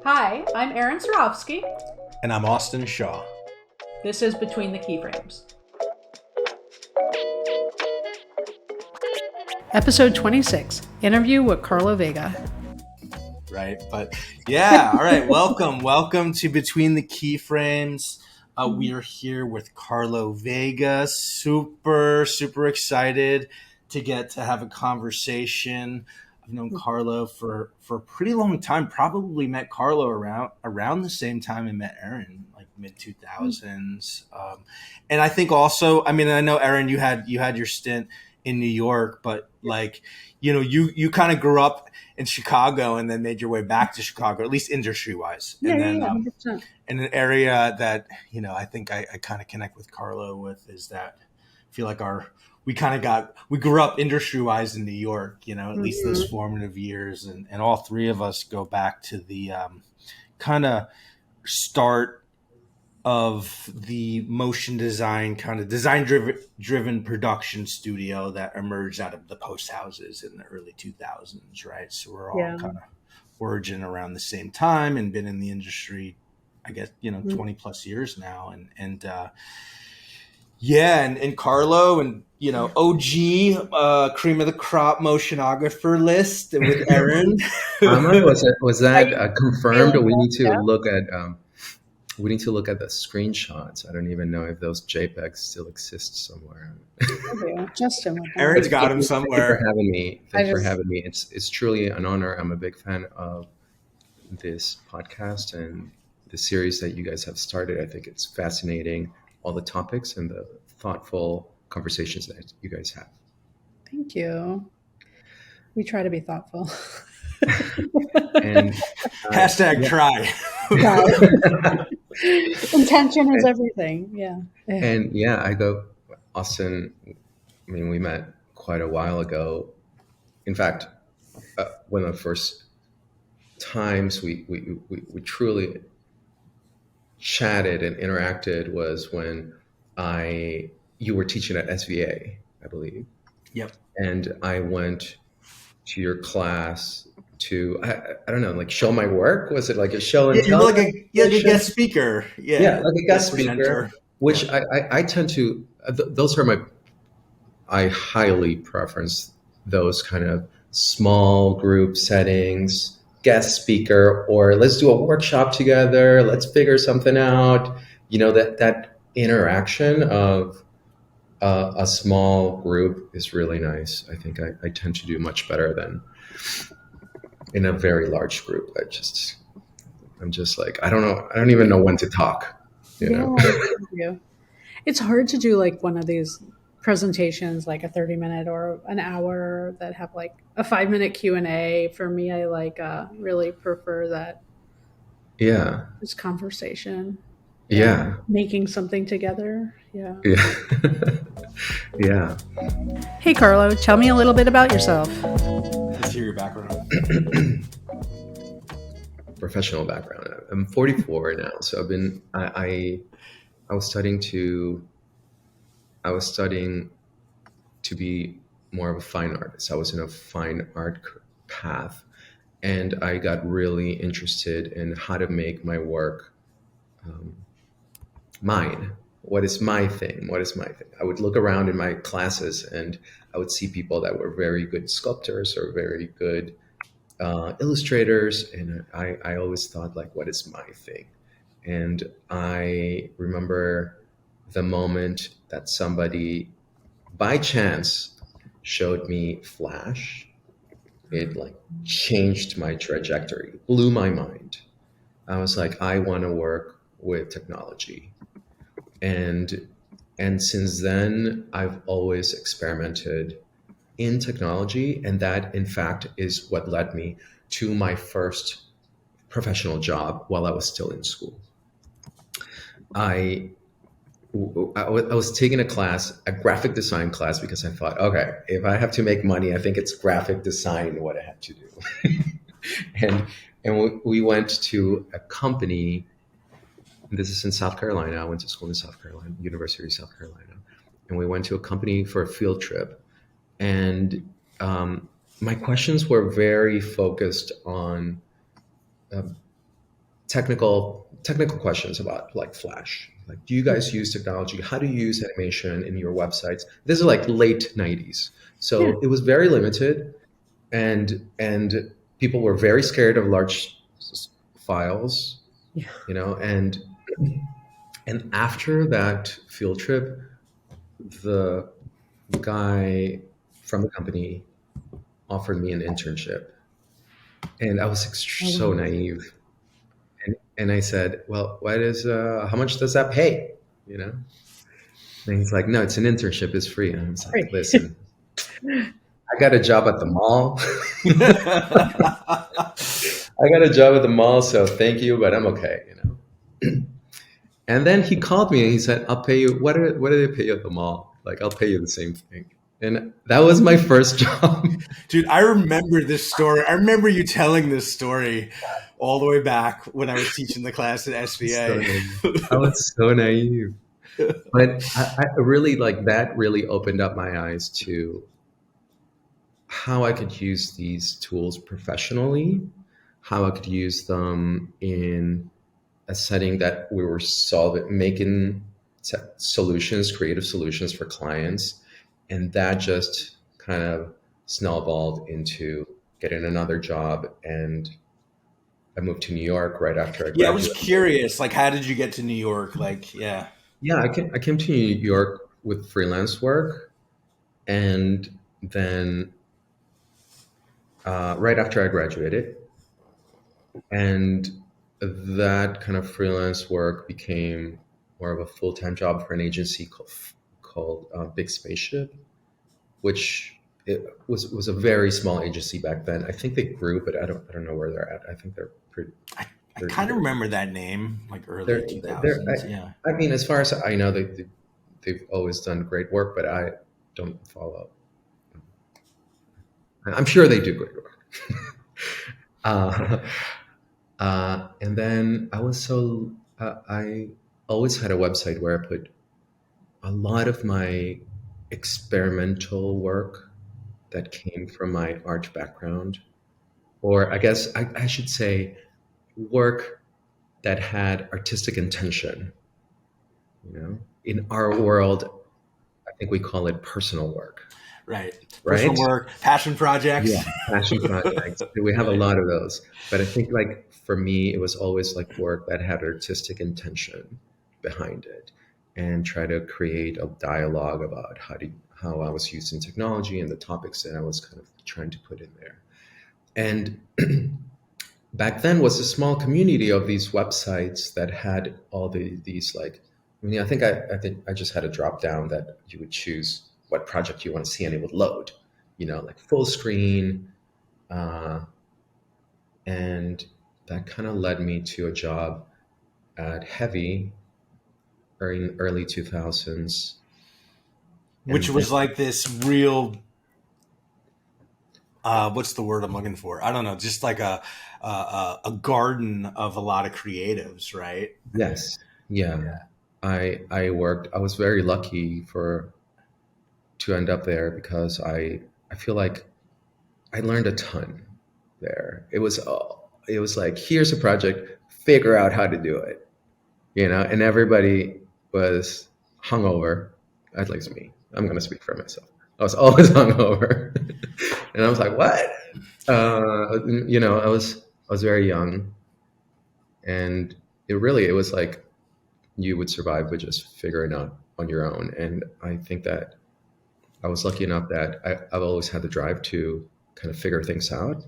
Hi, I'm Erin Sarofsky. And I'm Austin Shaw. This is Between the Keyframes. Episode 26, interview with Carlo Vega. Right, but yeah, all right, welcome to Between the Keyframes. We are here with Carlo Vega. Super excited to get to have a conversation. I've known Carlo for a pretty long time. Probably met Carlo around the same time I met Erin, like mid 2000s. And I think also, I mean, I know Erin, you had your stint in New York, but like, you kind of grew up in Chicago and then made your way back to Chicago, at least industry wise. And then 100%. in an area that, I think I kind of connect with Carlo with is that I feel like we grew up industry wise in New York, at least those formative years. And all three of us go back to the kind of start of the motion design, kind of design driven production studio that emerged out of the post houses in the early 2000s, right? So we're all kind of origin around the same time and been in the industry, I guess, 20 plus years now. And Carlo and, OG, cream of the crop motionographer list with Erin. Was that confirmed? Or we need to look at the screenshots. I don't even know if those JPEGs still exist somewhere. Justin, Erin's got them somewhere. Thanks for having me. It's truly an honor. I'm a big fan of this podcast and the series that you guys have started. I think it's fascinating, all the topics and the thoughtful conversations that you guys have. Thank you. We try to be thoughtful. And try. Intention is everything. Yeah. And Austin, I mean, we met quite a while ago. In fact, one of the first times we truly chatted and interacted was when you were teaching at SVA, I believe. Yep. And I went to your class to, I don't know, like show my work. Was it like a show and tell? Like a guest speaker. Yeah, like a guest speaker, presenter. Which I tend to, those are I highly preference those kind of small group settings, guest speaker, or let's do a workshop together, let's figure something out. That interaction of a small group is really nice. I think I tend to do much better than in a very large group. I'm just like, I don't even know when to talk. It's hard to do like one of these presentations, like a 30-minute or an hour that have like a 5-minute Q&A. For me, I really prefer that. Yeah. This conversation. Yeah. Making something together. Yeah. Yeah. Hey, Carlo, tell me a little bit about yourself. Let's hear your background. Professional background. I'm 44 now, so I was studying to be more of a fine artist. I was in a fine art path, and I got really interested in how to make my work mine. What is my thing? I would look around in my classes and I would see people that were very good sculptors or very good illustrators. And I always thought, like, what is my thing? And I remember the moment that somebody by chance showed me Flash. It like changed my trajectory, blew my mind. I was like, I want to work with technology. And since then, I've always experimented in technology. And that, in fact, is what led me to my first professional job while I was still in school. I was taking a graphic design class, because I thought, okay, if I have to make money, I think it's graphic design what I have to do. and we went to a company. This is in South Carolina. I went to school in South Carolina, University of South Carolina. And we went to a company for a field trip. And my questions were very focused on technical questions about like Flash. Like, do you guys use technology? How do you use animation in your websites? This is like late 90s. Yeah. So it was very limited, and people were very scared of large files, Yeah. and after that field trip, the guy from the company offered me an internship, and I was Oh, so wow. naive. And I said, well, how much does that pay? You know? And he's like, no, it's an internship. It's free. And I was like, Great. listen, I got a job at the mall. I got a job at the mall, so thank you, but I'm okay. And then he called me and he said, I'll pay you. What do they pay you at the mall? Like, I'll pay you the same thing. And that was my first job. Dude, I remember this story. I remember you telling this story all the way back when I was teaching the class at So SVA. naive. I was so naive. But I really like that really opened up my eyes to how I could use these tools professionally, how I could use them in a setting that we were making solutions, creative solutions for clients. And that just kind of snowballed into getting another job. And I moved to New York right after I Yeah, I was graduated. curious. Like, how did you get to New York? Like, yeah. Yeah, I came to New York with freelance work. And then right after I graduated, and that kind of freelance work became more of a full-time job for an agency called Big Spaceship, which it was a very small agency back then. I think they grew, but I don't know where they're at. I think they're I pretty kind of big. remember that name, like early They're 2000s. Yeah. I mean, as far as I know, they've always done great work, but I don't follow. I'm sure they do great work. uh, and then I always had a website where I put a lot of my experimental work that came from my art background, or I guess I should say work that had artistic intention. In our world, I think we call it personal work, Right. Personal right? work, passion Yeah, projects. passion projects. We have a Right. lot of those. But I think like for me, it was always like work that had artistic intention behind it and try to create a dialogue about how I was using technology and the topics that I was kind of trying to put in there. And back then was a small community of these websites that had all these like, I mean, I think I just had a drop down that you would choose what project you want to see and it would load, like full screen, uh, and that kind of led me to a job at Heavy early 2000s. Which And then, was like this real, what's the word I'm looking for? I don't know, just like a garden of a lot of creatives, right? yes, yeah, I was very lucky for to end up there because I feel like I learned a ton there. It was like, here's a project, figure out how to do it, and everybody was hungover. At least me. I'm gonna speak for myself. I was always hungover, and I was like, "What?" I was very young, and it was like you would survive with just figuring out on your own. And I think that I was lucky enough that I've always had the drive to kind of figure things out,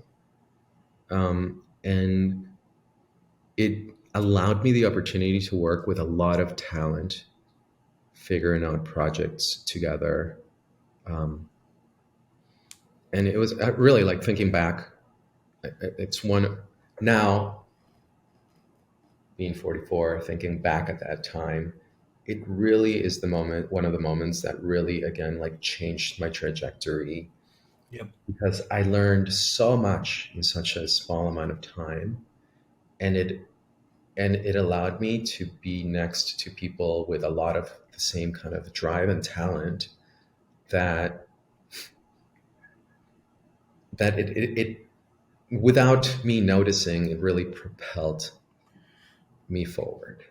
and it allowed me the opportunity to work with a lot of talent figuring out projects together. Um, and it was really like thinking back, it's one now being 44, thinking back at that time, it really is one of the moments that really, again, like changed my trajectory Yep. because I learned so much in such a small amount of time. And it allowed me to be next to people with a lot of the same kind of drive and talent that it without me noticing, it really propelled. me forward.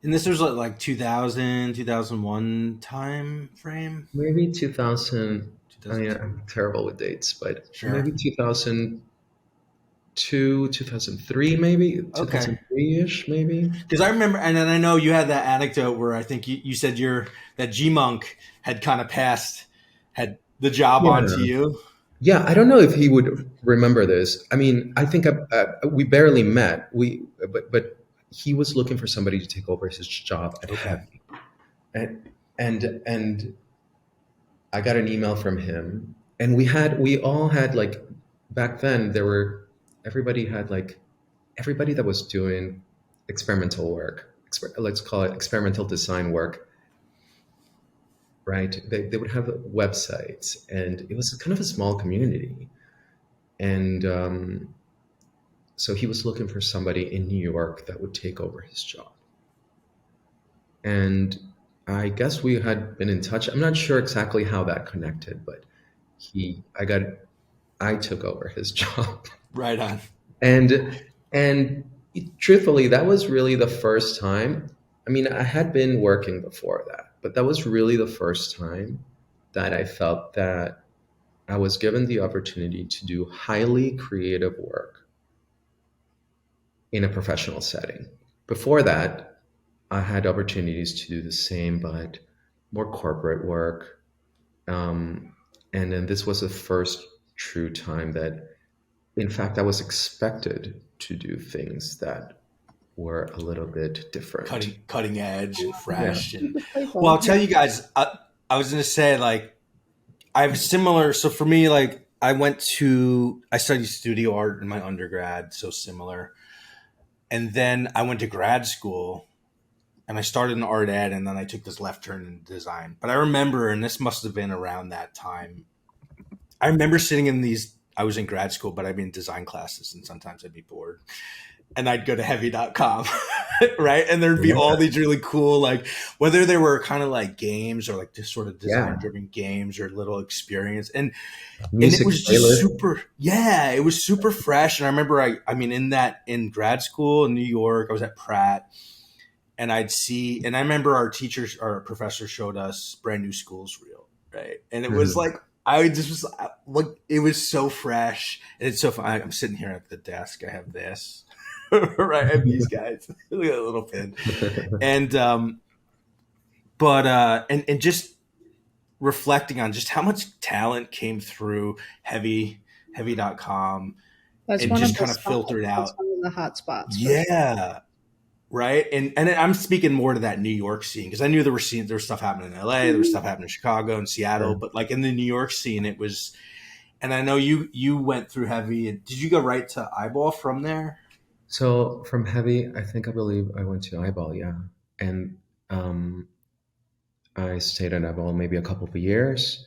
And this was like 2000, 2001 time frame? Maybe 2000. I mean, 2002. I'm terrible with dates, but Sure. maybe 2002, 2003, maybe Okay. 2003-ish, maybe. Because I remember, and then I know you had that anecdote where I think you said that G Monk had kind of had the job onto Yeah. you. Yeah, I don't know if he would remember this. I mean, I think we barely met. But he was looking for somebody to take over his job at Okay. Heavy, and I got an email from him, and we all had like, back then there were, everybody had like, everybody that was doing experimental work, let's call it experimental design work, right? They would have websites, and it was kind of a small community. And so he was looking for somebody in New York that would take over his job. And I guess we had been in touch. I'm not sure exactly how that connected, but I took over his job. Right on. And truthfully, that was really the first time. I mean, I had been working before that, but that was really the first time that I felt that I was given the opportunity to do highly creative work in a professional setting. Before that, I had opportunities to do the same, but more corporate work. And then this was the first true time that, in fact, I was expected to do things that were a little bit different. Cutting edge and Yeah. fresh. And well, Playful. I'll tell you guys, I was going to say, like, I have similar. So for me, like, I studied studio art in my undergrad, so similar. And then I went to grad school and I started in art ed, and then I took this left turn in design. But I remember, and this must have been around that time, I remember sitting in these, I was in grad school, but I'd be in design classes, and sometimes I'd be bored. And I'd go to heavy.com, right? And there'd be all Yeah. these really cool, like, whether they were kind of like games or like just sort of design Yeah. driven games or little experience. And it Music was just playlist. super, yeah, it was super fresh. And I remember, I mean, in grad school in New York, I was at Pratt, and and I remember our professor showed us Brand New Schools reel, right? And it was Mhm. like, I just was like, it was so fresh. And it's so fun. I'm sitting here at the desk. I have this, right? I have these guys. Look at that little pin. And, and just reflecting on just how much talent came through heavy.com That's and one of just the kind of spots. filtered That's out. one of the hot spots for sure. Yeah. Right. And I'm speaking more to that New York scene, because I knew there was stuff happening in LA, there was stuff happening in Chicago and Seattle, but like in the New York scene, it was, and I know you went through heavy. And did you go right to Eyeball from there? So from Heavy, I believe I went to Eyeball, yeah. And um, I stayed at Eyeball maybe a couple of years.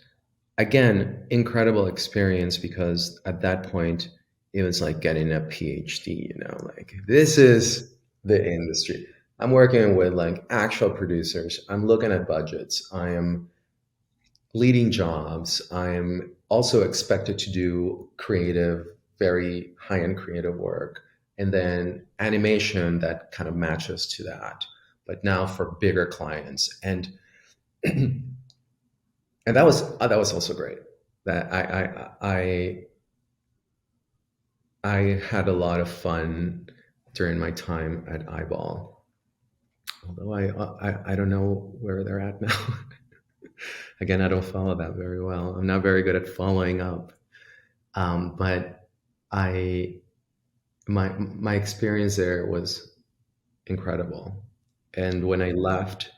Again, incredible experience, because at that point it was like getting a PhD, like this is the industry. I'm working with like actual producers. I'm looking at budgets. I am leading jobs. I am also expected to do creative, very high-end creative work, and then animation that kind of matches to that, but now for bigger clients. And that was also great. That I had a lot of fun during my time at Eyeball. Although I don't know where they're at now. Again, I don't follow that very well. I'm not very good at following up. But I my experience there was incredible. And when I left,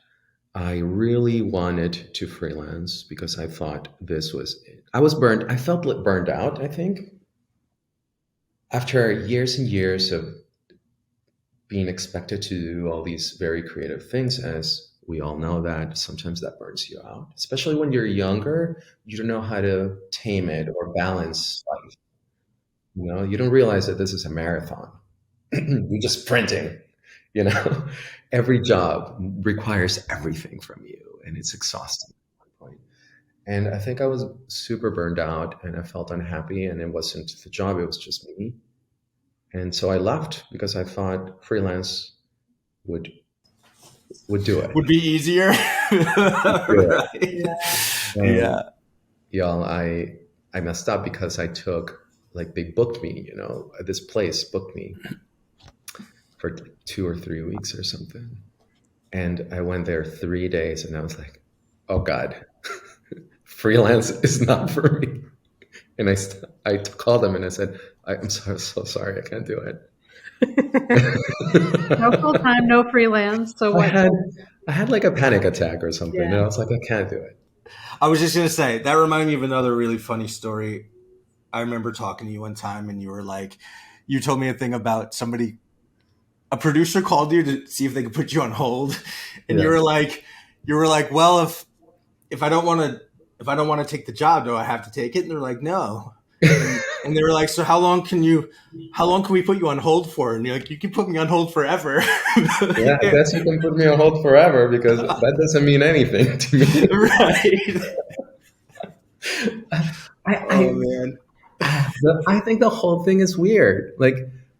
I really wanted to freelance because I thought this was it. I was burned. I felt burned out, I think, after years and years of being expected to do all these very creative things. As we all know, that sometimes that burns you out, especially when you're younger. You don't know how to tame it or balance life. You don't realize that this is a marathon. You're just sprinting. you know every job requires everything from you, and it's exhausting at one point. And I think I was super burned out, and I felt unhappy, and it wasn't the job, it was just me. And so I left because I thought freelance would would do it. Would be easier. Do Right. Yeah. it. Yeah. Y'all, I messed up because I took, like, they booked me, this place booked me for 2 or 3 weeks or something. And I went there 3 days and I was like, oh God, freelance is not for me. And I called them and I said, I'm so sorry, I can't do No full it. time, no freelance. So I what? had I had like a panic attack or something, and Yeah. I was like, I can't do it. I was just gonna say that reminded me of another really funny story. I remember talking to you one time, and you were like, you told me a thing about somebody, a producer called you to see if they could put you on hold, and Yeah. you were like, well, if I don't want to, if I don't want to take the job, do I have to take it? And they're like, no. And they were like, so how long can we put you on hold for? And you're like, you can put me on hold forever. Yeah, I guess you can put me on hold forever because that doesn't mean anything to me. Right. Oh I, man. I think the whole thing is weird. Like,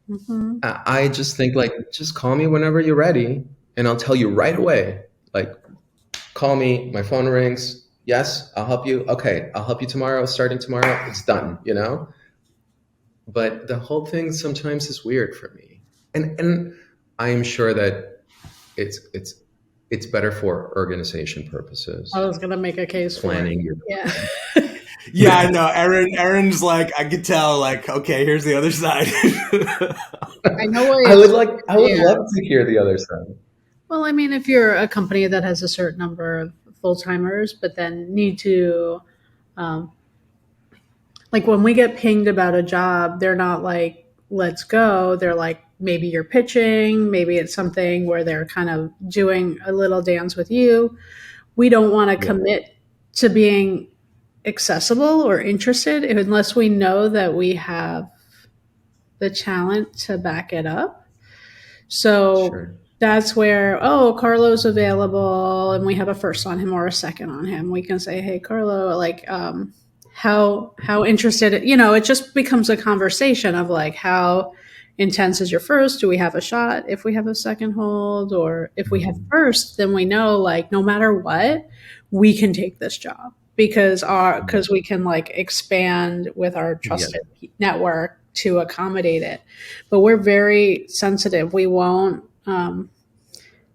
Hmm. I just think, like, just call me whenever you're ready, and I'll tell you right away. Like, call me, my phone rings. Yes, I'll help you. Okay, I'll help you tomorrow. Starting tomorrow, it's done. But the whole thing sometimes is weird for me, and I am sure that it's it's it's better for organization I purposes, was gonna make a case for it. planning your Yeah. Yeah, I know. Aaron's like, I could tell, like, okay, here's the other side. I know where I would it's. like I would Yeah. love to hear the other side. Well, I mean, if you're a company that has a certain number of full timers, but then need to, um, like when we get pinged about a job, they're not like, let's go. They're like, maybe you're pitching, maybe it's something where they're kind of doing a little dance with you. We don't want to Yeah, commit to being accessible or interested unless we know that we have the talent to back it up. So sure. that's where, oh, Carlo's available and we have a first on him or a second on him. We can say, hey, Carlo, like, how interested, it just becomes a conversation of like, how intense is your first? Do we have a shot if we have a second hold? Or if we have Mhm. first, then we know like, no matter what, we can take this job because we can like expand with our Yeah, trusted network to accommodate it, but we're very sensitive. We won't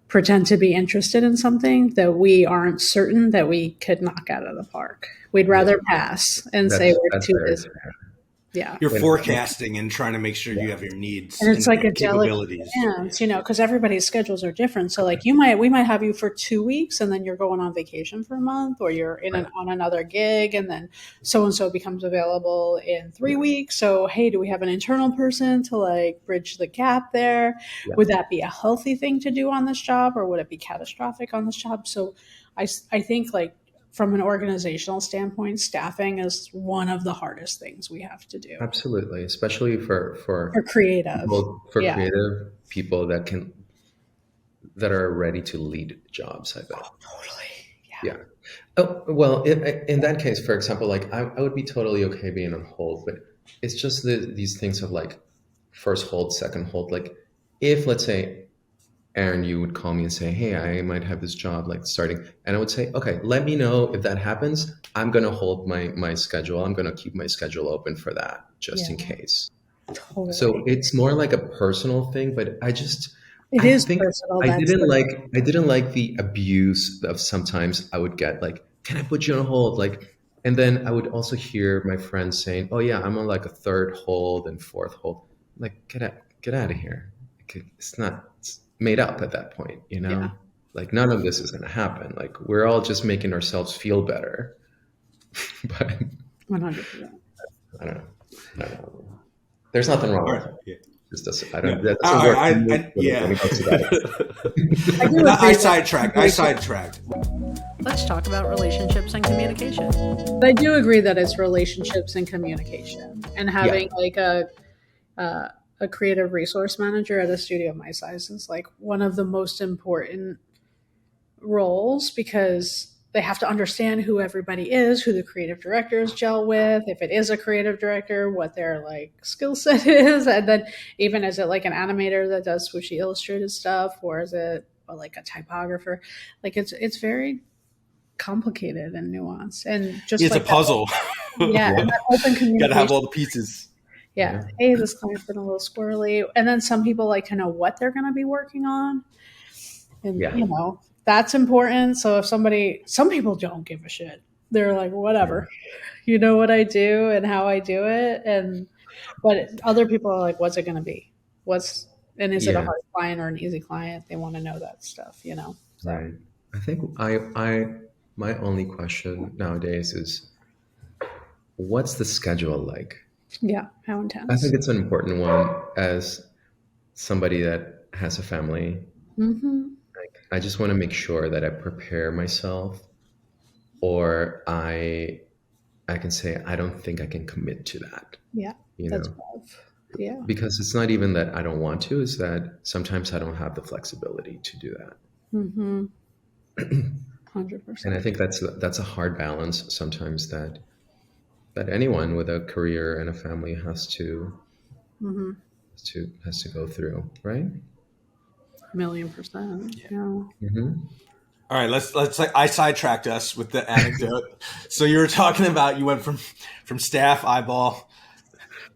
pretend to be interested in something that we aren't certain that we could knock out of the park. We'd yeah. rather pass and say That's we're that's too very busy. fair. Yeah. You're And forecasting and trying to make sure yeah, you have your needs And it's and like a your delicate capabilities. dance, because everybody's schedules are different. So like we might have you for 2 weeks and then you're going on vacation for a month, or you're right. on another gig, and then so and so becomes available in three Yeah, weeks. So hey, do we have an internal person to like bridge the gap there? yeah. Would that be a healthy thing to do on this job, or would it be catastrophic on this job? So I think like from an organizational standpoint, staffing is one of the hardest things we have to do Absolutely, especially for creative. for Yeah. creative people that are ready to lead jobs. I bet. Totally. Yeah. Oh, well, in that case, for example, like, I would be totally okay being on hold, but it's just these things of, like, first hold, second hold. Like, if, let's say, Aaron, you would call me and say, hey, I might have this job, like, starting, and I would say, okay, let me know if that happens. I'm going to hold my schedule. I'm going to keep my schedule open for that just in Yeah, case. So totally. it's more like a personal thing, but It I is think personal. I That's didn't the like I didn't like the abuse of sometimes I would get, like, can I put you on hold? Like, and then I would also hear my friends saying, oh yeah, I'm on like a third hold and fourth hold. Like, get out of here. Like, it's made up at that point. yeah, Like, none of this is going to happen. Like, we're all just making ourselves feel better. But 100%. I don't know. I don't know. There's nothing wrong All with right. it. Yeah. Just doesn't. No. That All doesn't work for right. me when Yeah. it comes to that. I do No, I agree that sidetracked. I sidetracked. let's talk about relationships and communication. But I do agree that it's relationships and communication, and Yeah. having like a creative resource manager at a studio my size is like one of the most important roles, because they have to understand who everybody is, who the creative directors gel with, if it is a creative director, what their like skill set is, and then even is it like an animator that does swooshy illustrated stuff, or is it like a typographer? Like it's very complicated and nuanced, and just It's a like that, puzzle. yeah, and Yeah, that open Got to have communication. all the pieces. Yeah, yeah, hey, this client's been a little squirrely, and then some people like to know what they're going to be working on, and yeah, that's important. So if some people don't give a shit. They're like, yeah, whatever, you know what I do and how I do it, and but other people are like, what's it going to be? What's and is it a yeah. hard client or an easy client? They want to know that stuff. So Right. I think my only question nowadays is what's the schedule like? yeah, how I think intense? it's an important one as somebody that has a family. Mm-hmm. I just want to make sure that I prepare myself or I can say I don't think I can commit to that, Yeah, you that's know. love. Yeah, Because it's not even that I don't want to, it's that sometimes I don't have the flexibility to do that. mm-hmm. And I 100%. think that's a hard balance sometimes that anyone with a career and a family Mm-hmm. has to go through, right? 1,000,000%. Yeah. Yeah. Mm-hmm. All right, let's like I sidetracked us with the anecdote. So you were talking about you went from staff eyeball.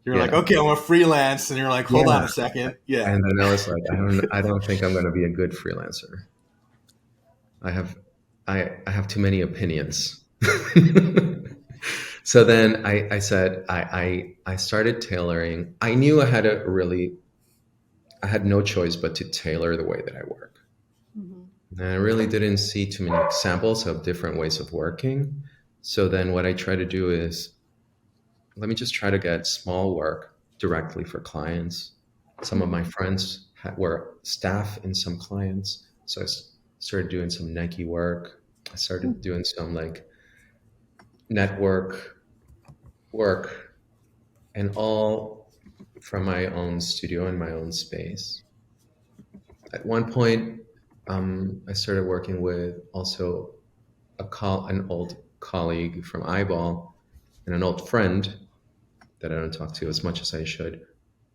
You're like, Yeah, okay, I'm a freelance, and you're like, hold on yeah. a second. Yeah, And then I was like, I don't think I'm going to be a good freelancer. I have I have too many opinions. So then I said I started tailoring. I knew I had no choice but to tailor the way that I work. Mm-hmm. And I really didn't see too many examples of different ways of working. So then what I try to do is let me just try to get small work directly for clients. Some of my friends were staff in some clients. So started doing some Nike work. I started doing some like network work and all from my own studio and my own space. At one point, I started working with also an old colleague from Eyeball and an old friend that I don't talk to as much as I should,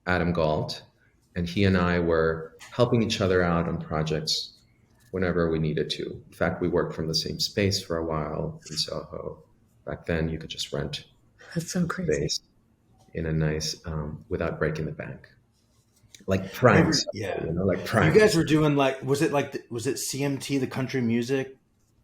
Adam Galt. And he and I were helping each other out on projects whenever we needed to. In fact, we worked from the same space for a while in Soho. Back then, you could just rent That's so crazy. space in a nice, without breaking the bank, like I prime, remember. Soho, Yeah, like you prime. guys were doing like, was it CMT, the country music?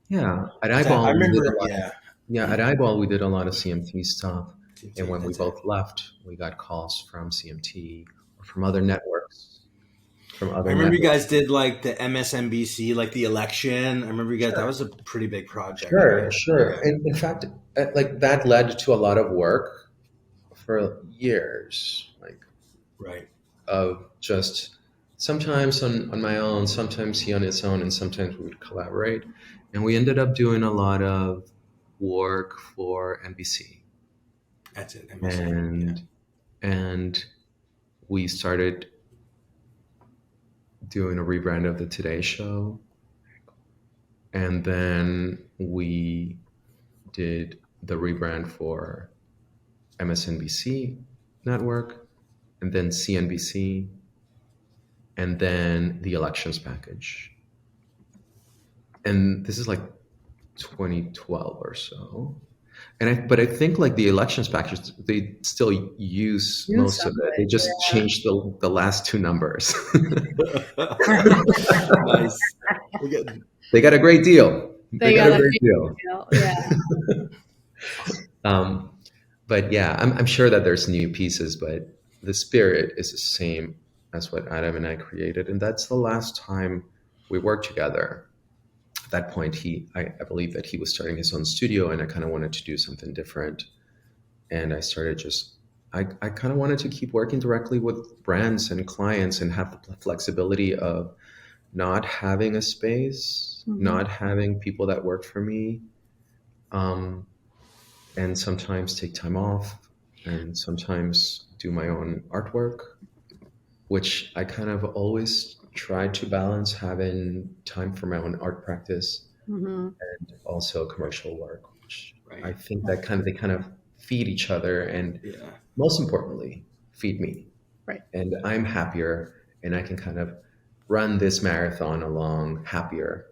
Yeah, at I Eyeball we did a remember. lot. Yeah, Yeah, at Eyeball we did a lot of CMT stuff, and CMT. when we That's it. both left, we got calls from CMT or from other networks. From I other remember you networks. guys did like the MSNBC, like the election. I remember you guys. That Sure, was a pretty big project, sure, right? sure. Yeah. And in fact, like that led to a lot of work for years, like Right. of just sometimes on my own, sometimes he on his own, and sometimes we would collaborate. And we ended up doing a lot of work for NBC. That's it. NBC. Yeah. And and we started doing a rebrand of the Today Show, and then we did the rebrand for MSNBC network, and then CNBC, and then the elections package. And this is like 2012 or so. But I think like the elections package, they still use You most of sound it. They it. just changed the last two numbers. Nice. We got They got a great deal. They They got got a a great deal. deal. Yeah. Um, but yeah, I'm sure that there's new pieces, but the spirit is the same as what Adam and I created, and that's the last time we worked together. At that point, I believe that he was starting his own studio, and I kind of wanted to do something different, and I started just. I kind of wanted to keep working directly with brands and clients and have the flexibility of not having a space, Mm-hmm. not having people that work for me, um, and sometimes take time off and sometimes do my own artwork, which I kind of always tried to balance having time for my own art practice Hmm. and also commercial work, which I Right. think that they kind of feed each other, and Yeah. most importantly, feed me. Right. And I'm happier, and I can kind of run this marathon along happier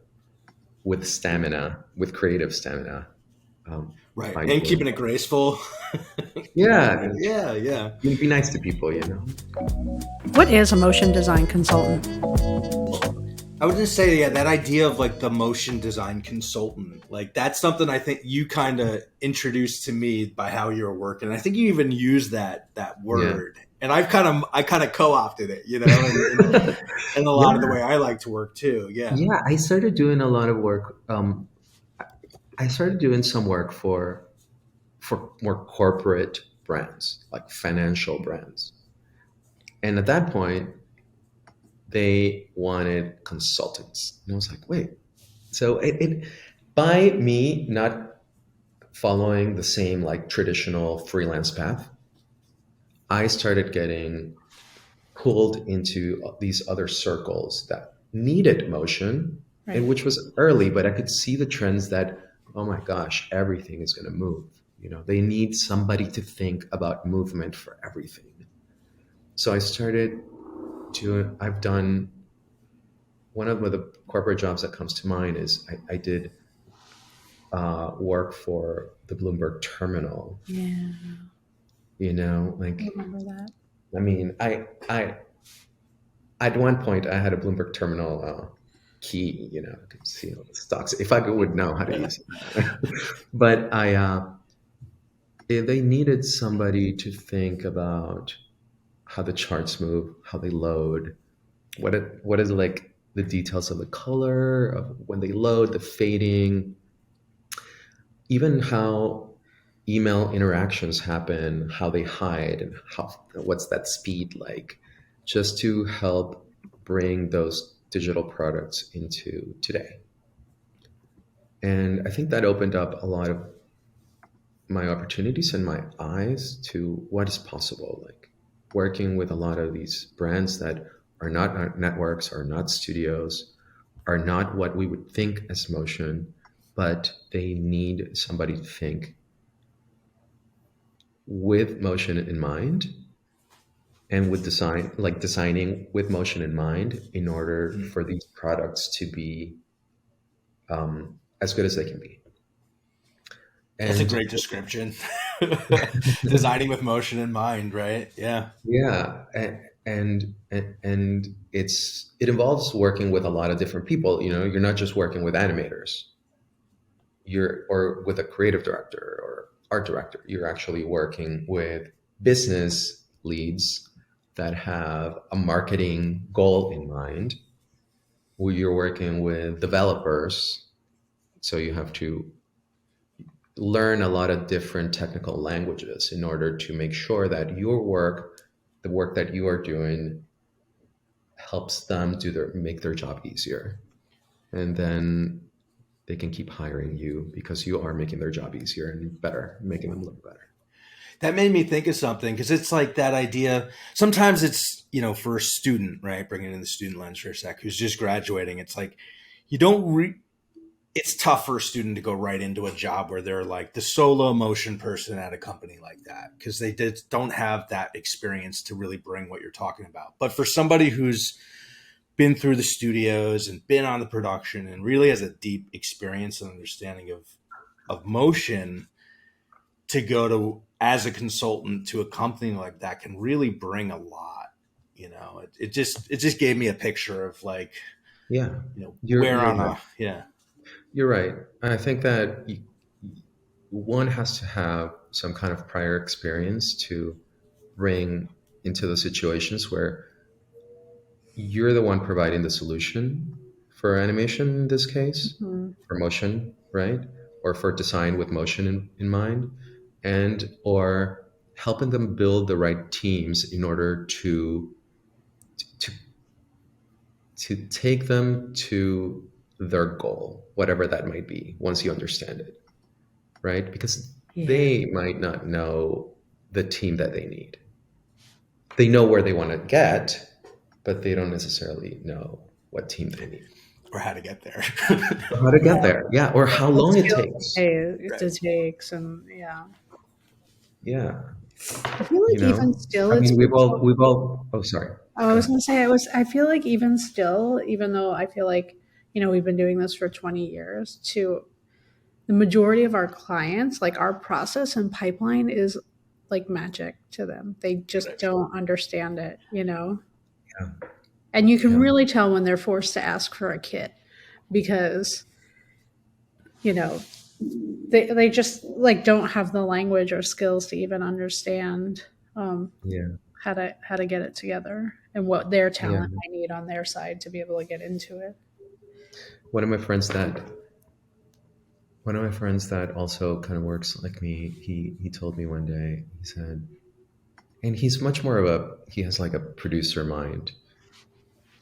with stamina, with creative stamina, Right. by And doing keeping it that. graceful. Yeah, Yeah. Yeah. be nice to people, What is a motion design consultant? I would just say, yeah, that idea of like the motion design consultant, like that's something I think you kind of introduced to me by how you're working. I think you even use that Yeah. word, and I kind of co-opted it, in a lot of the Yeah. way I like to work too. Yeah. Yeah, I started doing a lot of work. I started doing some work for more corporate brands, like financial brands. And at that point, they wanted consultants. And I was like, wait. So by me not following the same like traditional freelance path, I started getting pulled into these other circles that needed motion, and Right. which was early, but I could see the trends that, oh my gosh, everything is going to move. They need somebody to think about movement for everything. So I've done one of the corporate jobs that comes to mind is I did work for the Bloomberg terminal. Yeah, I Like, remember that. I mean, I at one point I had a Bloomberg terminal key. I could see all the stocks if I would know how to use it. But they needed somebody to think about how the charts move, how they load, what is like the details of the color of when they load, the fading, even how email interactions happen, how they hide, and what's that speed like, just to help bring those digital products into today. And I think that opened up a lot of my opportunities and my eyes to what is possible, like working with a lot of these brands that are not networks, are not studios, are not what we would think as motion, but they need somebody to think with motion in mind, and with design, like designing with motion in mind, in order Mhm. for these products to be as good as they can be. That's a And great description. Designing with motion in mind, right? Yeah. yeah, and it involves working with a lot of different people. You're not just working with animators, or with a creative director or art director. You're actually working with business leads that have a marketing goal in mind. Where you're working with developers, so you have to learn a lot of different technical languages in order to make sure that the work that you are doing, helps them make their job easier. And then they can keep hiring you because you are making their job easier and better, making them look better. That made me think of something because it's like that idea. Sometimes it's, for a student, right? Bringing in the student lens for a sec, who's just graduating. It's like you don't it's tough for a student to go right into a job where they're like the solo motion person at a company like that because they don't have that experience to really bring what you're talking about. But for somebody who's been through the studios and been on the production and really has a deep experience and understanding of motion, to go to as a consultant to a company like that can really bring a lot. It just gave me a picture of like, Yeah, where you're on right. a yeah. You're right. I think that one has to have some kind of prior experience to bring into those situations where you're the one providing the solution for animation in this case, Hmm. for motion, right? Or for design with motion in mind, and or helping them build the right teams in order to to take them to their goal, whatever that might be, once you understand it, right? Because Yeah. they might not know the team that they need. They know where they want to get, but they don't necessarily know what team they need. or how to get there. Or how to get there. Yeah. Or how What long it skills takes. Right. it takes, and yeah. Yeah. I feel You like even know, still, I it's mean, been so. oh, sorry. I Go was ahead. gonna say I feel like even still, even though I feel like we've been doing this for 20 years, to the majority of our clients, like our process and pipeline is like magic to them. They just Right. don't understand it, Yeah. and you can Yeah. really tell when they're forced to ask for a kit because you know they just like don't have the language or skills to even understand um, Yeah. how to get it together and what their Yeah. talent might need on their side to be able to get into it. One of my friends that One of my friends that also kind of works like me, he told me one day, he said, and he's much more of he has like a producer mind.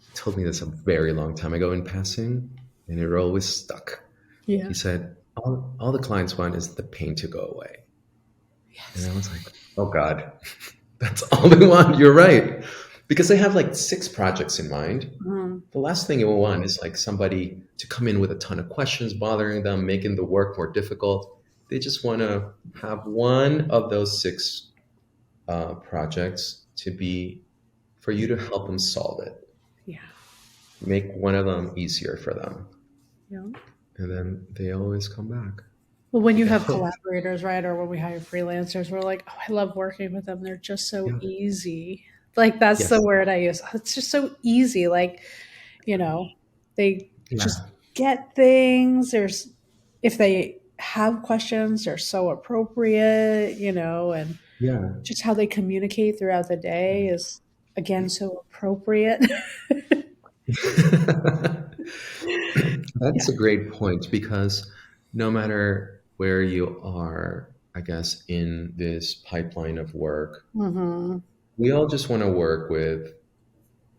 He told me this a very long time ago in passing, and it always stuck. Yeah. He said, all the clients want is the pain to go away. And Yes. I was like, oh God, that's all they want. You're right. Because they have like 6 projects in mind. Um, The last thing you will want is like somebody to come in with a ton of questions, bothering them, making the work more difficult. They just want to have one of those 6 projects to be for you to help them solve it, yeah. make one of them easier for them. Yeah. And then they always come back. Well, when you You have know? collaborators, right, or when we hire freelancers, we're like, oh, I love working with them. They're just so Yeah. easy. Like that's the Yes. word I use. It's just so easy. Like, you know, they just Yeah. get things. There's if they have questions, they're so appropriate, and Yeah. just how they communicate throughout the day is again so appropriate. That's Yeah. a great point because no matter where you are, I guess, in this pipeline of work, Mm-hmm. we all just want to work with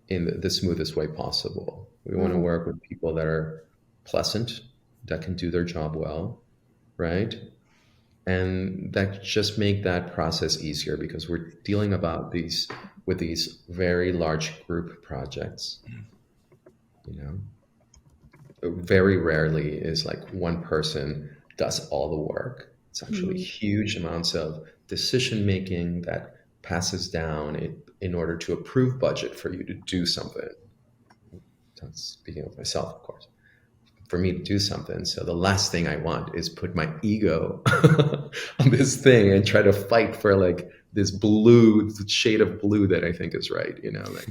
in the smoothest way possible. We want to Mm-hmm. work with people that are pleasant, that can do their job well, right? And that just make that process easier because we're dealing about these with these very large group projects, you know. Very rarely is like one person does all the work. It's actually Mm-hmm. huge amounts of decision making that passes down in order to approve budget for you to do something. So speaking of myself, of course, for me to do something. So the last thing I want is put my ego on this thing and try to fight for like this blue shade of blue that I think is right. Like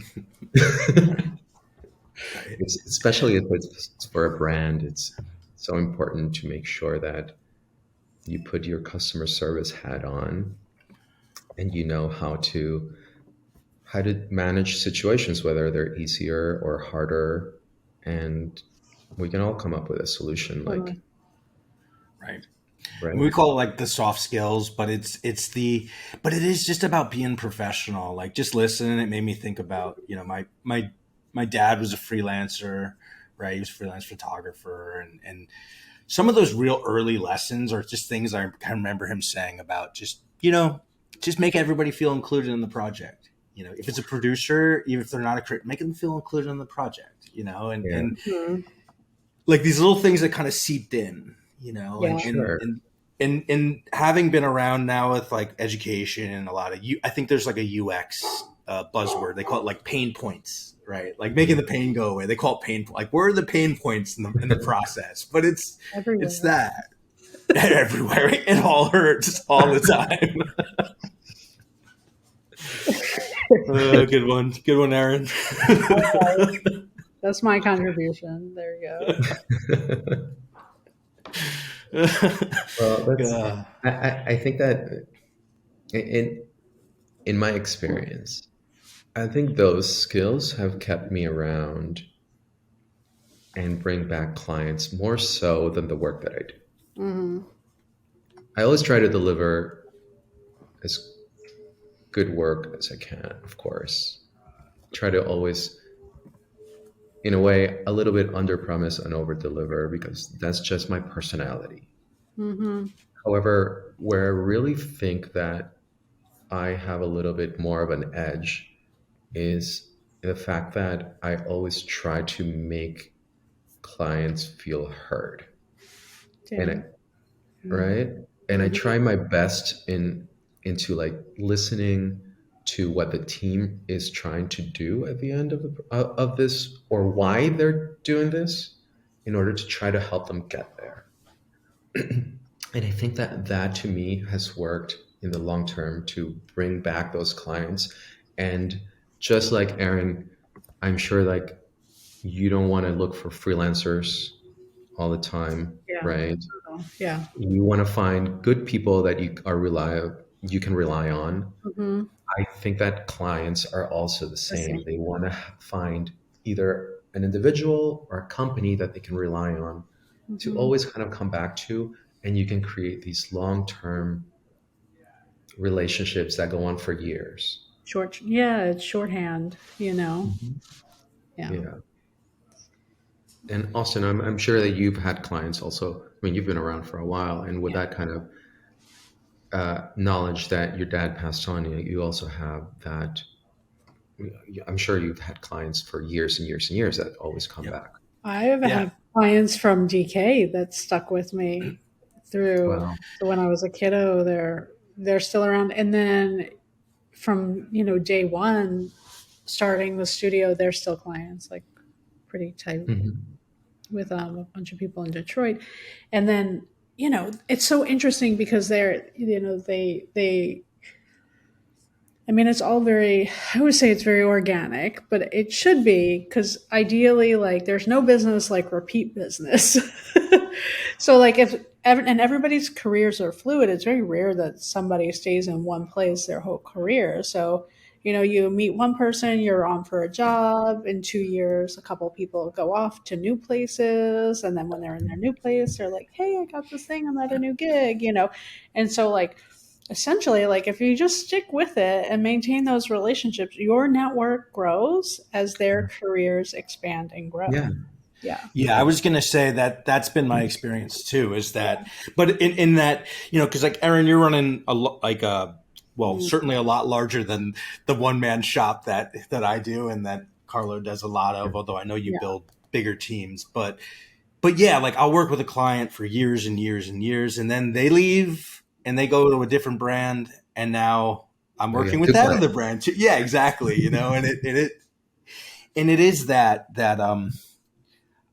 Right. it's especially if it's for a brand. It's so important to make sure that you put your customer service hat on and you know how to manage situations, whether they're easier or harder, and we can all come up with a solution. Like, Totally. Right. And right? we call it like the soft skills, but but it is just about being professional. Like just listening, it made me think about, my dad was a freelancer, right? He was a freelance photographer, and some of those real early lessons are just things I can remember him saying about just make everybody feel included in the project. If it's a producer, even if they're not a critic, make them feel included in the project. Yeah, And Mhm. like these little things that kind of seeped in, Yeah. sure. and having been around now with like education and a lot of I think there's like a UX buzzword. They call it like pain points, right? Like making the pain go away. They call it pain. Like where are the pain points in the process? But it's Everywhere. that everywhere. It all hurts all the time. Good one, Aaron. That's my contribution. There you go. Well, that's Yeah. I think that in in my experience, I think those skills have kept me around and bring back clients more so than the work that I do. Hmm. I always try to deliver as good work as I can, of course. Try to always, in a way, a little bit under promise and over deliver because that's just my personality. Hmm. However, where I really think that I have a little bit more of an edge is the fact that I always try to make clients feel heard. And Yeah. right, and I Mhm. try my best into like listening to what the team is trying to do at the end of this, or why they're doing this, in order to try to help them get there. And I think that that to me has worked in the long term to bring back those clients. And just like Aaron, I'm sure like you don't want to look for freelancers all the time, Yeah. right? Yeah. You want to find good people that you can rely on. Hmm. I think that clients are also the The same. same. They want to find either an individual or a company that they can rely on to Hmm. always kind of come back to, and you can create these long-term relationships that go on for years. Short. Yeah, it's shorthand. Mhm. Yeah. Yeah. And Austin, I'm sure that you've had clients also. I mean, you've been around for a while, and with Yeah. that kind of knowledge that your dad passed on, you also have that. I'm sure you've had clients for years and years and years that always come Yep. back. I've Yeah. had clients from DK that stuck with me through. Wow. So when I was a kiddo, they're still around, and then from day one, starting the studio, they're still clients, like pretty tight Hmm. with a bunch of people in Detroit, and then it's so interesting because they I mean, it's all very, I would say it's very organic, but it should be because ideally, like, there's no business like repeat business. So, like, and everybody's careers are fluid, it's very rare that somebody stays in one place their whole career. So, you meet one person, you're on for a job. In 2 years, a couple people go off to new places. And then when they're in their new place, they're like, hey, I got this thing, I'm at a new gig. And so, like, essentially, like, if you just stick with it and maintain those relationships, your network grows as their careers expand and grow. Yeah. Yeah. Yeah, I was gonna say that that's been my experience too. Is Yeah. that, but in that, because like Aaron, you're running like a, well, Mm, certainly a lot larger than the one man shop that I do and that Carlo does a lot of. Although I know you yeah. build bigger teams, but yeah, like I'll work with a client for years and years and years, and then they leave and they go to a different brand, and now I'm Oh, you working have with two that other clients. brand too. Yeah, exactly. And it is that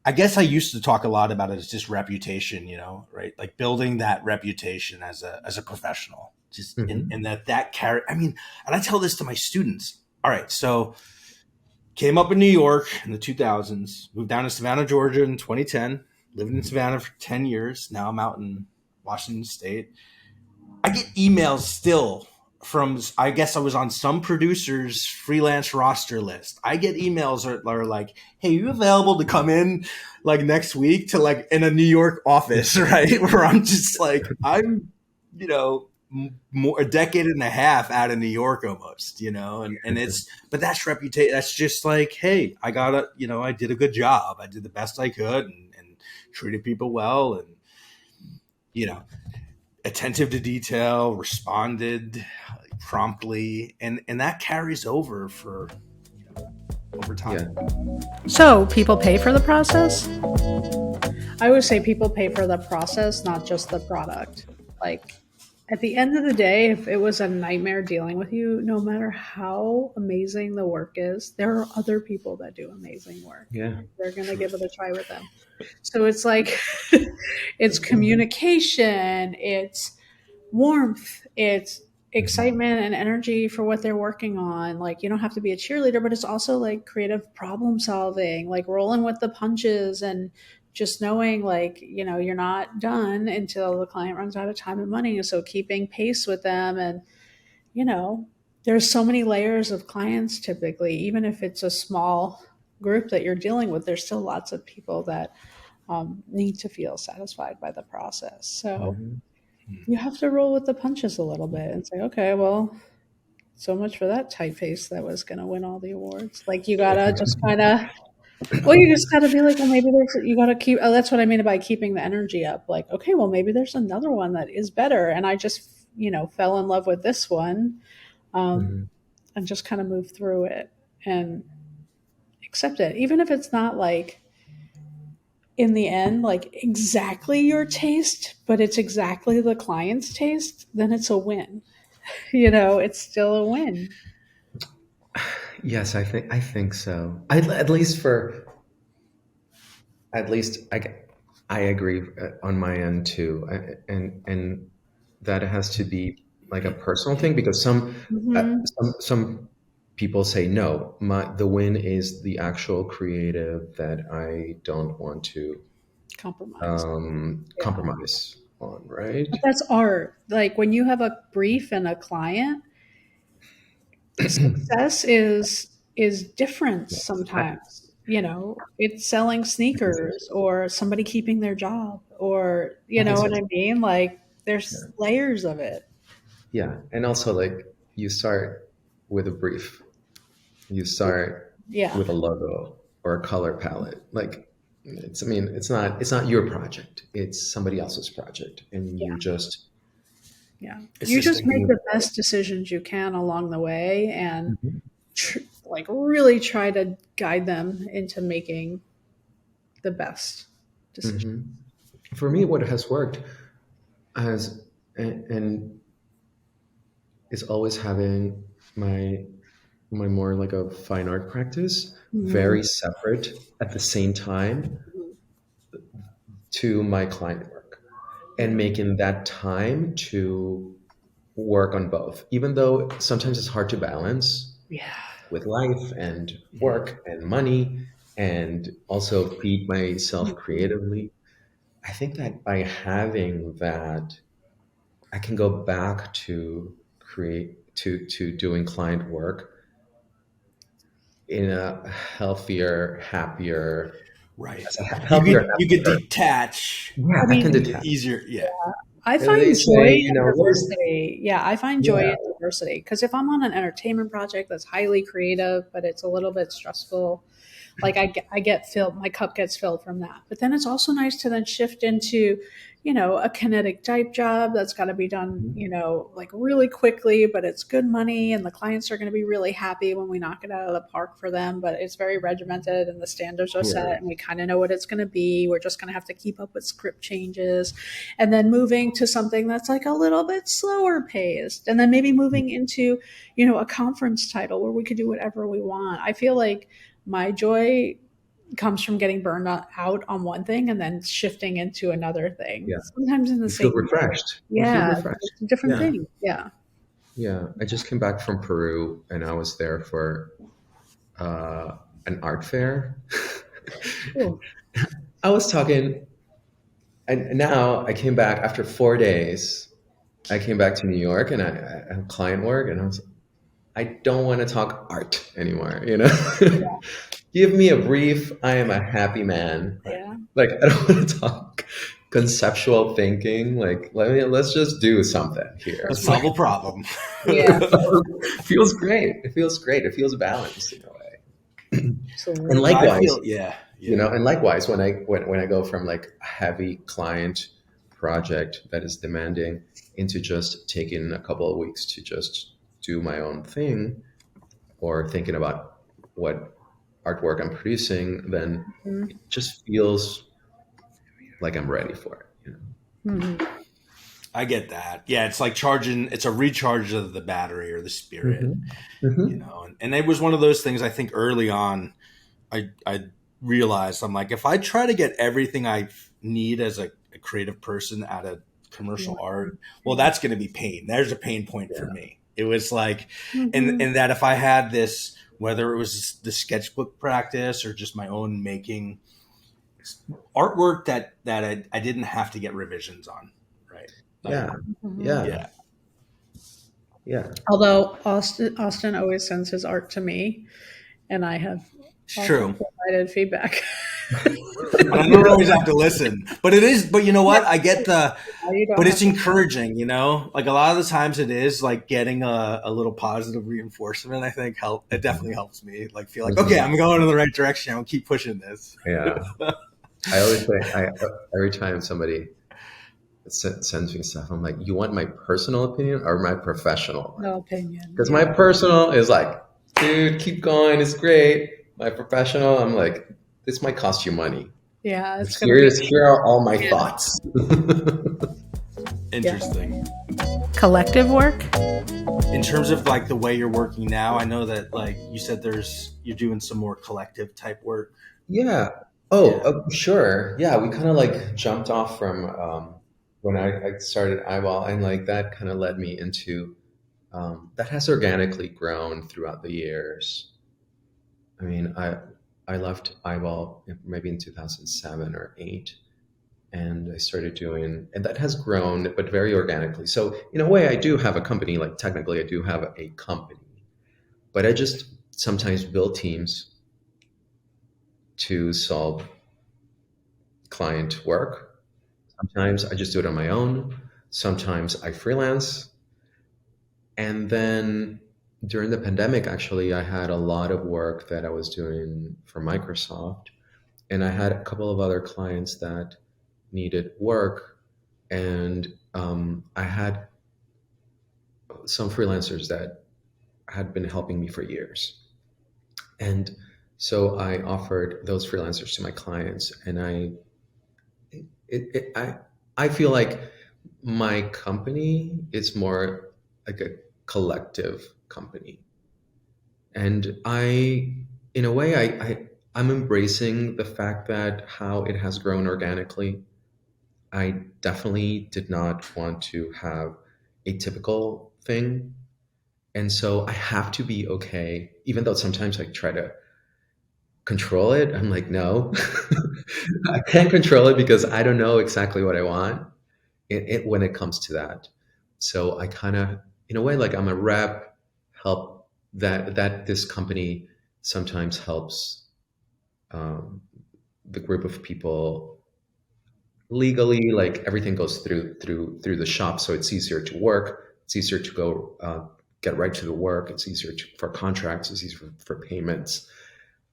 I guess I used to talk a lot about it as just reputation, right? Like building that reputation as a professional, just in Hmm. that carry. I mean, and I tell this to my students. All right, so came up in New York in the 2000s, moved down to Savannah, Georgia in 2010, lived in Savannah for 10 years. Now I'm out in Washington State. I get emails still from, I guess I was on some producer's freelance roster list. I get emails that are like, hey, are you available to come in like next week to like in a New York office, right? Where I'm just like, I'm, more a decade and a half out of New York almost, and it's, but that's reputation. That's just like, hey, I did a good job. I did the best I could and treated people well. And, you know, attentive to detail, responded promptly, and that carries over for over Yeah. time. So people pay for the process? I would say people pay for the process, not just the product. Like, at the end of the day, if it was a nightmare dealing with you, no matter how amazing the work is, there are other people that do amazing work. Yeah. They're going to give it Truth. a try with them. So it's like, it's communication, it's warmth, it's Hmm. excitement and energy for what they're working on. Like, you don't have to be a cheerleader, but it's also like creative problem solving, like rolling with the punches, and just knowing, like, you're not done until the client runs out of time and money. So keeping pace with them. And you know there's so many layers of clients. Typically, even if it's a small group that you're dealing with, there's still lots of people that need to feel satisfied by the process. So Hmm. you have to roll with the punches a little bit and say, okay, well, so much for that typeface that was going to win all the awards. Like, you gotta just kind of, well, you just gotta be like, well, maybe you gotta keep. Oh, that's what I mean by keeping the energy up. Like, okay, well, maybe there's another one that is better, and I just, fell in love with this one, um, Hmm. and just kind of move through it and accept it, even if it's not like in the end like exactly your taste, but it's exactly the client's taste, then it's a win. It's still a win. Yes, I think so. At least for at least I agree on my end too, and that has to be like a personal thing because Hmm. some people say no. The win is the actual creative that I don't want to Compromise. Yeah. compromise on, right? But that's art. Like when you have a brief and a client, success is different Yes, I, sometimes. It's selling I can say sneakers or somebody keeping their job, or you I can know say what I mean? Like there's yeah. layers of it. Yeah, and also like you start with a brief, you start Yeah. with a logo or a color palette. Like I mean, it's not your project. It's somebody else's project, and Yeah. you're just Yeah. You just assisting. make thinking the about best decisions you can along the way and it. like really try to guide them into making the best decision. Hmm. For me, what has worked has and is always having my more like a fine art practice Mhm. very separate at the same time to my client work and Yeah. making that time to work on both, even though sometimes it's hard to balance Yeah. with life and work and money and also feed myself Mhm. creatively. I think that by having that, I can go back to create to doing client work in a healthier, happier, Right. as a You healthier, could you happier could person. detach Yeah, I I can mean, detach. easier. Yeah. I They find joy say, in what is, diversity. Yeah, I find joy yeah, in diversity because if I'm on an entertainment project that's highly creative, but it's a little bit stressful, like I get filled, my cup gets filled from that. But then it's also nice to then shift into, a kinetic type job that's got to be done, like really quickly, but it's good money and the clients are going to be really happy when we knock it out of the park for them. But it's very regimented and the standards are yeah, set and we kind of know what it's going to be. We're just going to have to keep up with script changes and then moving to something that's like a little bit slower paced and then maybe moving into, a conference title where we could do whatever we want. I feel like my joy comes from getting burned out on one thing and then shifting into another thing. yeah. Sometimes in the You feel same day. refreshed. You feel Yeah, refreshed. it's a different Yeah. thing. Yeah. Yeah, I just came back from Peru and I was there for uh, an art fair. Cool. I was talking, and now I came back after 4 days. I came back to New York and I have client work, and I don't want to talk art anymore. Give me a brief. I am a happy man. Right. Yeah. Like I don't want to talk conceptual thinking. Like let's just do something here. Let's solve a problem. Yeah. It feels great. It feels great. It feels balanced in a way. And Absolutely. No, I likewise, feel yeah. and likewise when I go from like a heavy client project that is demanding into just taking a couple of weeks to just do my own thing or thinking about what artwork I'm producing, then Mhm. it just feels like I'm ready for it. Mhm. I get that. Yeah, it's like charging. It's a recharge of the battery or the spirit, Hmm. Hmm. And it was one of those things. I think early on, I realized I'm like, if I try to get everything I need as a creative person out of commercial art, well, that's going to be pain. There's a pain point for Yeah. me. It was like, Mhm. and that if I had this, whether it was the sketchbook practice or just my own making artwork that I didn't have to get revisions on, right? Like, Yeah. Mhm. Yeah. yeah, Yeah. Although Austin always sends his art to me, and I have it's often true. provided feedback. But I don't always have to listen. But it is. But you know what? I get the. You don't But have it's to. encouraging. Like a lot of the times, it is like getting a little positive reinforcement. I think help. It definitely helps me. Like feel like okay, Mhm. I'm going in the right direction. I'll keep pushing this. Yeah. I always say, every time somebody sends me stuff, I'm like, you want my personal opinion or my professional one? No opinion. Because my Yeah. personal is like, dude, keep going, it's great. My professional, I'm like, this might cost you money. Yeah, it's gonna be Here are all my yeah, thoughts. yeah. Interesting. Collective work. In terms of like the way you're working now, I know that like you said you're doing some more collective type work. Yeah. Yeah. Oh, sure. Yeah, we kind of like jumped off from when I started Eyeball, and like that kind of led me into that has organically grown throughout the years. I mean, I left Eyeball maybe in 2007 or 8, and I started doing, and that has grown, but very organically. So in a way, I do have a company. Like technically, I do have a company, but I just sometimes build teams to solve client work. Sometimes I just do it on my own. Sometimes I freelance. And then during the pandemic, actually, I had a lot of work that I was doing for Microsoft. And I had a couple of other clients that needed work. And I had some freelancers that had been helping me for years. And so I offered those freelancers to my clients. And I feel like my company is more like a collective company, and in a way, I'm embracing the fact that how it has grown organically. I definitely did not want to have a typical thing, and so I have to be okay, even though sometimes I try to control it. I'm like, no, I can't control it because I don't know exactly what I want when it comes to that. So I kind of, in a way, like I'm a rep, help that this company sometimes helps um, the group of people legally. Like everything goes through the shop, so it's easier to work. It's easier to go get right to the work. It's easier for contracts. It's easier for payments.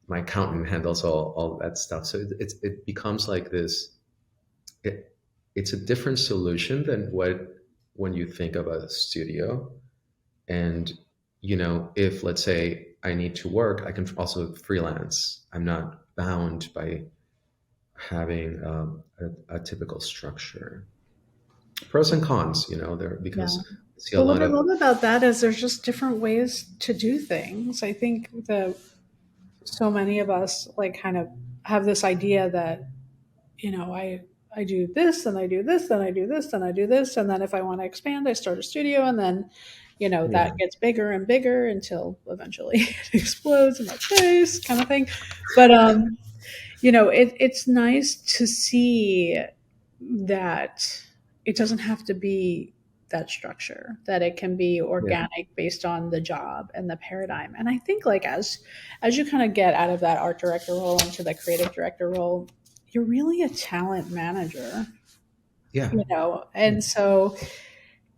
My accountant handles all that stuff, so it becomes like this. It, it's a different solution than what when you think of a studio. And if let's say I need to work, I can also freelance. I'm not bound by having a typical structure. Pros and cons, there, Yeah. because I see a But what lot I of. love about that is there's just different ways to do things. I think that so many of us like kind of have this idea that, I do this and I do this and I do this and I do this and then if I want to expand I start a studio and then that Yeah, gets bigger and bigger until eventually it explodes in my face kind of thing. But it's nice to see that it doesn't have to be that structure, that it can be yeah, organic based on the job and the paradigm. And I think like as you kind of get out of that art director role into the creative director role, you're really a talent manager, yeah, yeah, and so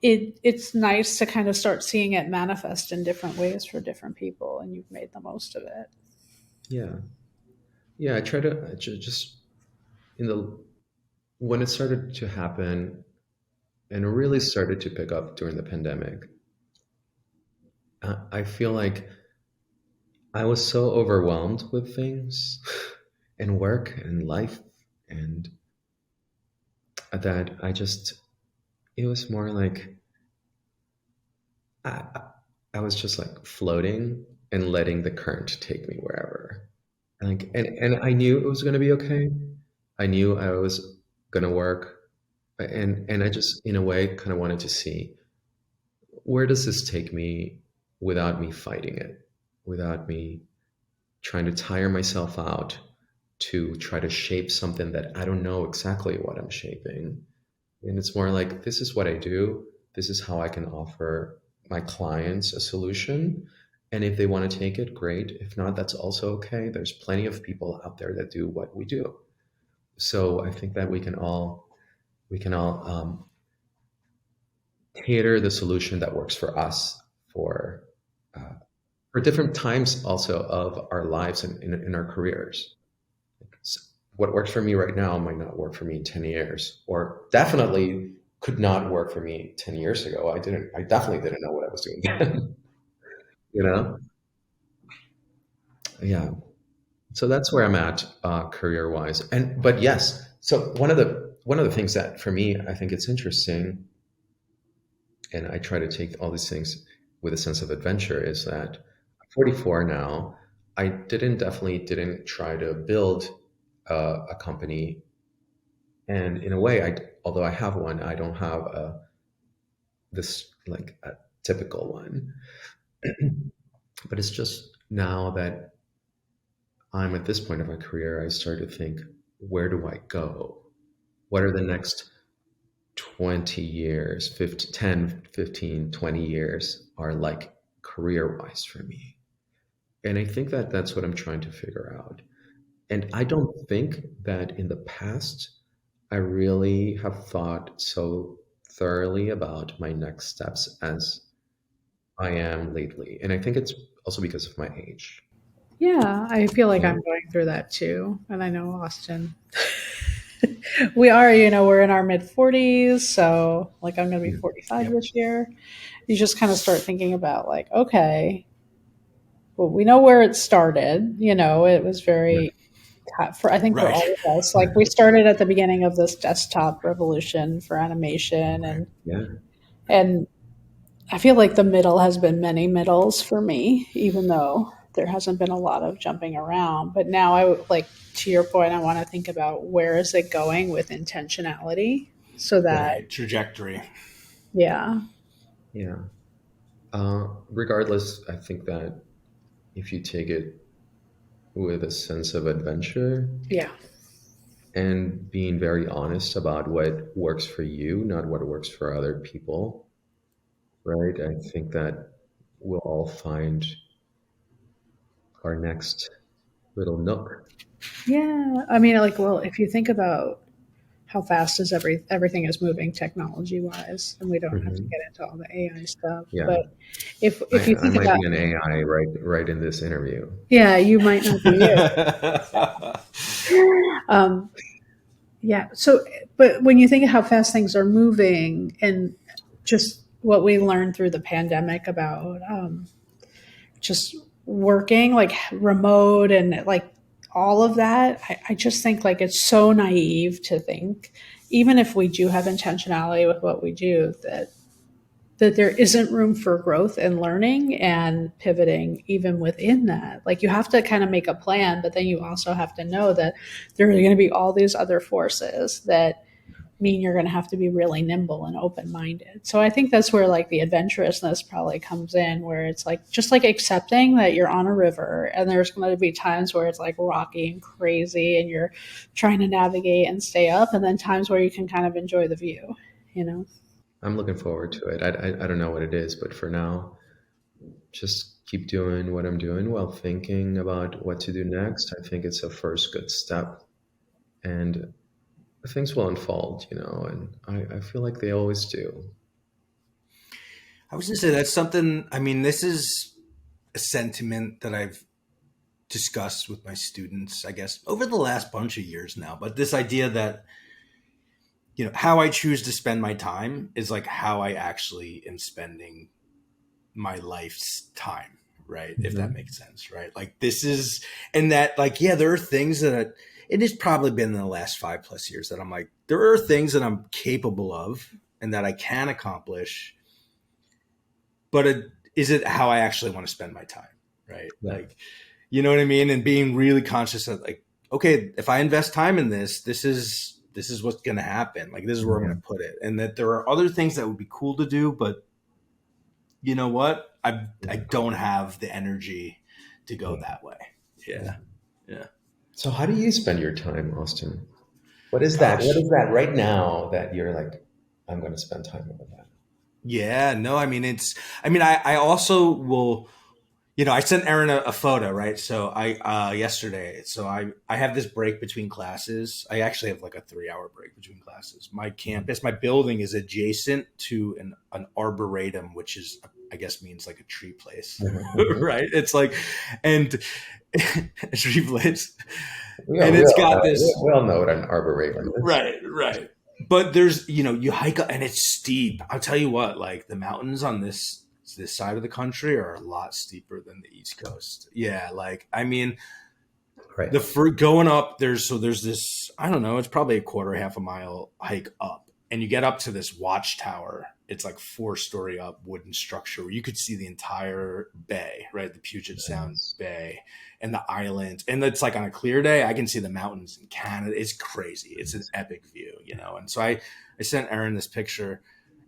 it's nice to kind of start seeing it manifest in different ways for different people, and you've made the most of it. yeah, yeah. I try to just in the when it started to happen and it really started to pick up during the pandemic. I feel like I was so overwhelmed with things and work and life, and that it was more like I, I was just like floating and letting the current take me wherever. And I knew it was going to be okay. I knew I was going to work. And I just, in a way, kind of wanted to see where does this take me without me fighting it, without me trying to tire myself out to try to shape something that I don't know exactly what I'm shaping. And it's more like, this is what I do. This is how I can offer my clients a solution. And if they want to take it, great. If not, that's also okay. There's plenty of people out there that do what we do. So I think that we can all tailor the solution that works for us for uh, for different times also of our lives and in our careers. What works for me right now might not work for me in 10 years, or definitely could not work for me 10 years ago. I definitely didn't know what I was doing then, you know? Yeah. So that's where I'm at career wise. And but yes, so one of the things that for me I think it's interesting, and I try to take all these things with a sense of adventure, is that I'm 44 now. I definitely didn't try to build a company, and in a way, although I have one, I don't have this like a typical one. But it's just now that I'm at this point of my career, I start to think, where do I go? What are the next 20 years, 15, 10, 15, 20 years are like career wise for me? And I think that that's what I'm trying to figure out. And I don't think that in the past, I really have thought so thoroughly about my next steps as I am lately. And I think it's also because of my age. Yeah, I feel like Yeah. I'm going through that too. And I know Austin. We are, we're in our mid 40s. So, like, I'm going to be Yeah. 45 Yep. this year. You just kind of start thinking about, like, okay, well, we know where it started. It was Yeah. very for I think for Right. all of us, like we started at the beginning of this desktop revolution for animation, Right. Yeah. and I feel like the middle has been many middles for me, even though there hasn't been a lot of jumping around. But now like to your point, I want to think about where is it going with intentionality, so that Right. Trajectory. yeah, Yeah. Regardless, I think that if you take it with a sense of adventure yeah, and being very honest about what works for you, not what works for other people, right? I think that we'll all find our next little nook. yeah. I mean, like, well, if you think about how fast is everything is moving technology wise, and we don't have to Hmm. get into all the AI stuff, Yeah, but if you I think might about be an AI right in this interview. yeah, you might not be it. Um, yeah. So, but when you think of how fast things are moving and just what we learned through the pandemic about just working like remote and like all of that, I just think like it's so naive to think, even if we do have intentionality with what we do, that there isn't room for growth and learning and pivoting even within that. Like you have to kind of make a plan, but then you also have to know that there are going to be all these other forces that mean you're going to have to be really nimble and open minded. So I think that's where like the adventurousness probably comes in, where it's like just like accepting that you're on a river and there's going to be times where it's like rocky and crazy and you're trying to navigate and stay up, and then times where you can kind of enjoy the view, you know? I'm looking forward to it. I don't know what it is, but for now, just keep doing what I'm doing while thinking about what to do next. I think it's a first good step, and things will unfold, and I feel like they always do. I was going to say that's something. I mean, this is a sentiment that I've discussed with my students, I guess, over the last bunch of years now. But this idea that, how I choose to spend my time is like how I actually am spending my life's time, right? If that Hmm. makes sense, right? Like this is, and that, like, yeah, there are things that it has probably been in the last 5+ years that I'm like, there are things that I'm capable of and that I can accomplish, but is it how I actually want to spend my time, right? Yeah. Like, you know what I mean? And being really conscious of like, okay, if I invest time in this, this is what's going to happen. Like, this is where I'm Yeah. going to put it. And that there are other things that would be cool to do, but you know what? I Yeah. don't have the energy to go Yeah. that way. Yeah. Yeah. Yeah. So how do you spend your time, Austin? What is that? What Gosh. is that right now that you're like, I'm going to spend time with that? Yeah. No, I mean, I also will, I sent Erin a photo, right? So yesterday, so I have this break between classes. I actually have like a 3 hour break between classes. My campus, my building is adjacent to an arboretum, which is, I guess, means like a tree place, Mhm, mhm. right? It's like, and a tree place. We all, And we it's all got know, this, we all know what an arboretum is. right, right. But there's, you hike up and it's steep. I'll tell you what, like the mountains on this side of the country are a lot steeper than the East Coast. Yeah, like I mean, Right. Going up, there's this, I don't know, it's probably a quarter, half a mile hike up, and you get up to this watchtower. It's like 4 story up wooden structure where you could see the entire bay, right? The Puget Sound Nice. Bay and the island. And it's like on a clear day, I can see the mountains in Canada. It's crazy. It's an Nice. epic view, you know. And so I sent Aaron this picture,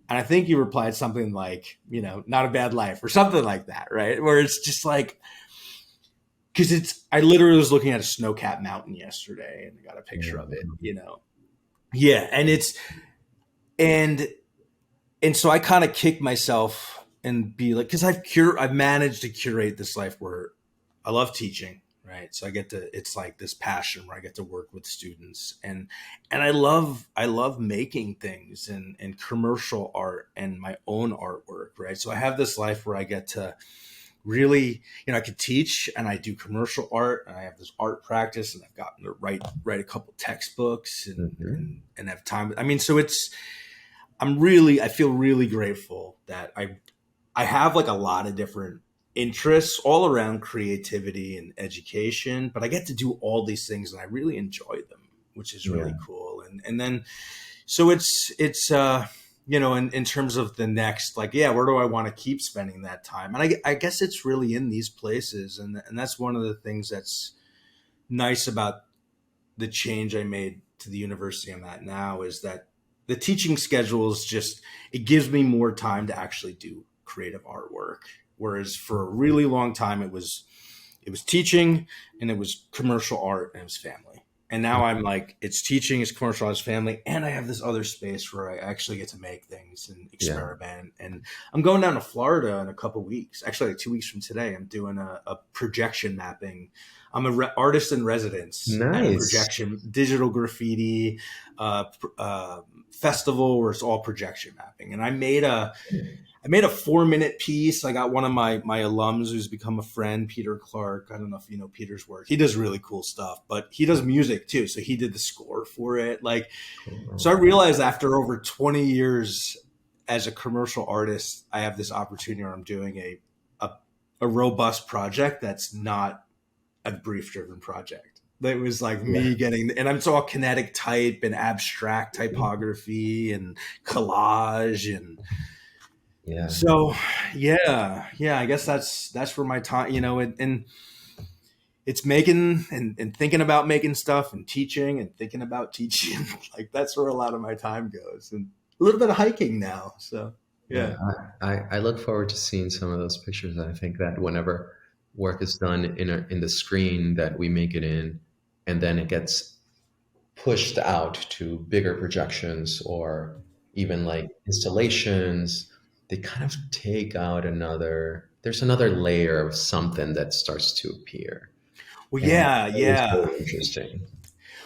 and I think you replied something like, you know, not a bad life or something like that, right? Where it's just like, because I literally was looking at a snow-capped mountain yesterday and I got a picture of it, you know. Yeah, and and so I kind of kick myself and be like, because I've managed to curate this life where I love teaching, right? So I get to, it's like this passion where I get to work with students, and I love making things and commercial art and my own artwork, right? So I have this life where I get to really, you know, I could teach and I do commercial art and I have this art practice and I've gotten to write a couple textbooks Hmm. and have time. I mean, so I feel really grateful that I have like a lot of different interests all around creativity and education, but I get to do all these things and I really enjoy them, which is Yeah. really cool. And then so it's you know, in terms of the next, like, yeah, where do I want to keep spending that time? And I guess it's really in these places, and that's one of the things that's nice about the change I made to the university I'm at now, is that the teaching schedule is just, it gives me more time to actually do creative artwork. Whereas for a really long time it was teaching and it was commercial art and it was family. And now I'm like, it's teaching, it's commercial, it's family, and I have this other space where I actually get to make things and Yeah. experiment. And I'm going down to Florida in a couple weeks. Actually, like 2 weeks from today, I'm doing a projection mapping. I'm a artist in residence at a Nice. projection digital graffiti festival where it's all projection mapping. And I made a 4 minute piece. I got one of my alums who's become a friend, Peter Clark. I don't know if you know Peter's work. He does really cool stuff, but he does music too. So he did the score for it. Like, so I Cool. realized after over 20 years as a commercial artist, I have this opportunity where I'm doing a, a robust project that's not a brief driven project. That was like Yeah. me getting, and I'm all kinetic type and abstract typography and collage and Yeah. so, yeah, I guess that's where my time, you know, and it's making and thinking about making stuff and teaching and thinking about teaching. Like that's where a lot of my time goes, and a little bit of hiking now. So, Yeah. yeah, I look forward to seeing some of those pictures. I think that whenever work is done in the screen that we make it in, and then it gets pushed out to bigger projections or even like installations, they kind of take out there's another layer of something that starts to appear. well, And yeah, that is yeah. very interesting.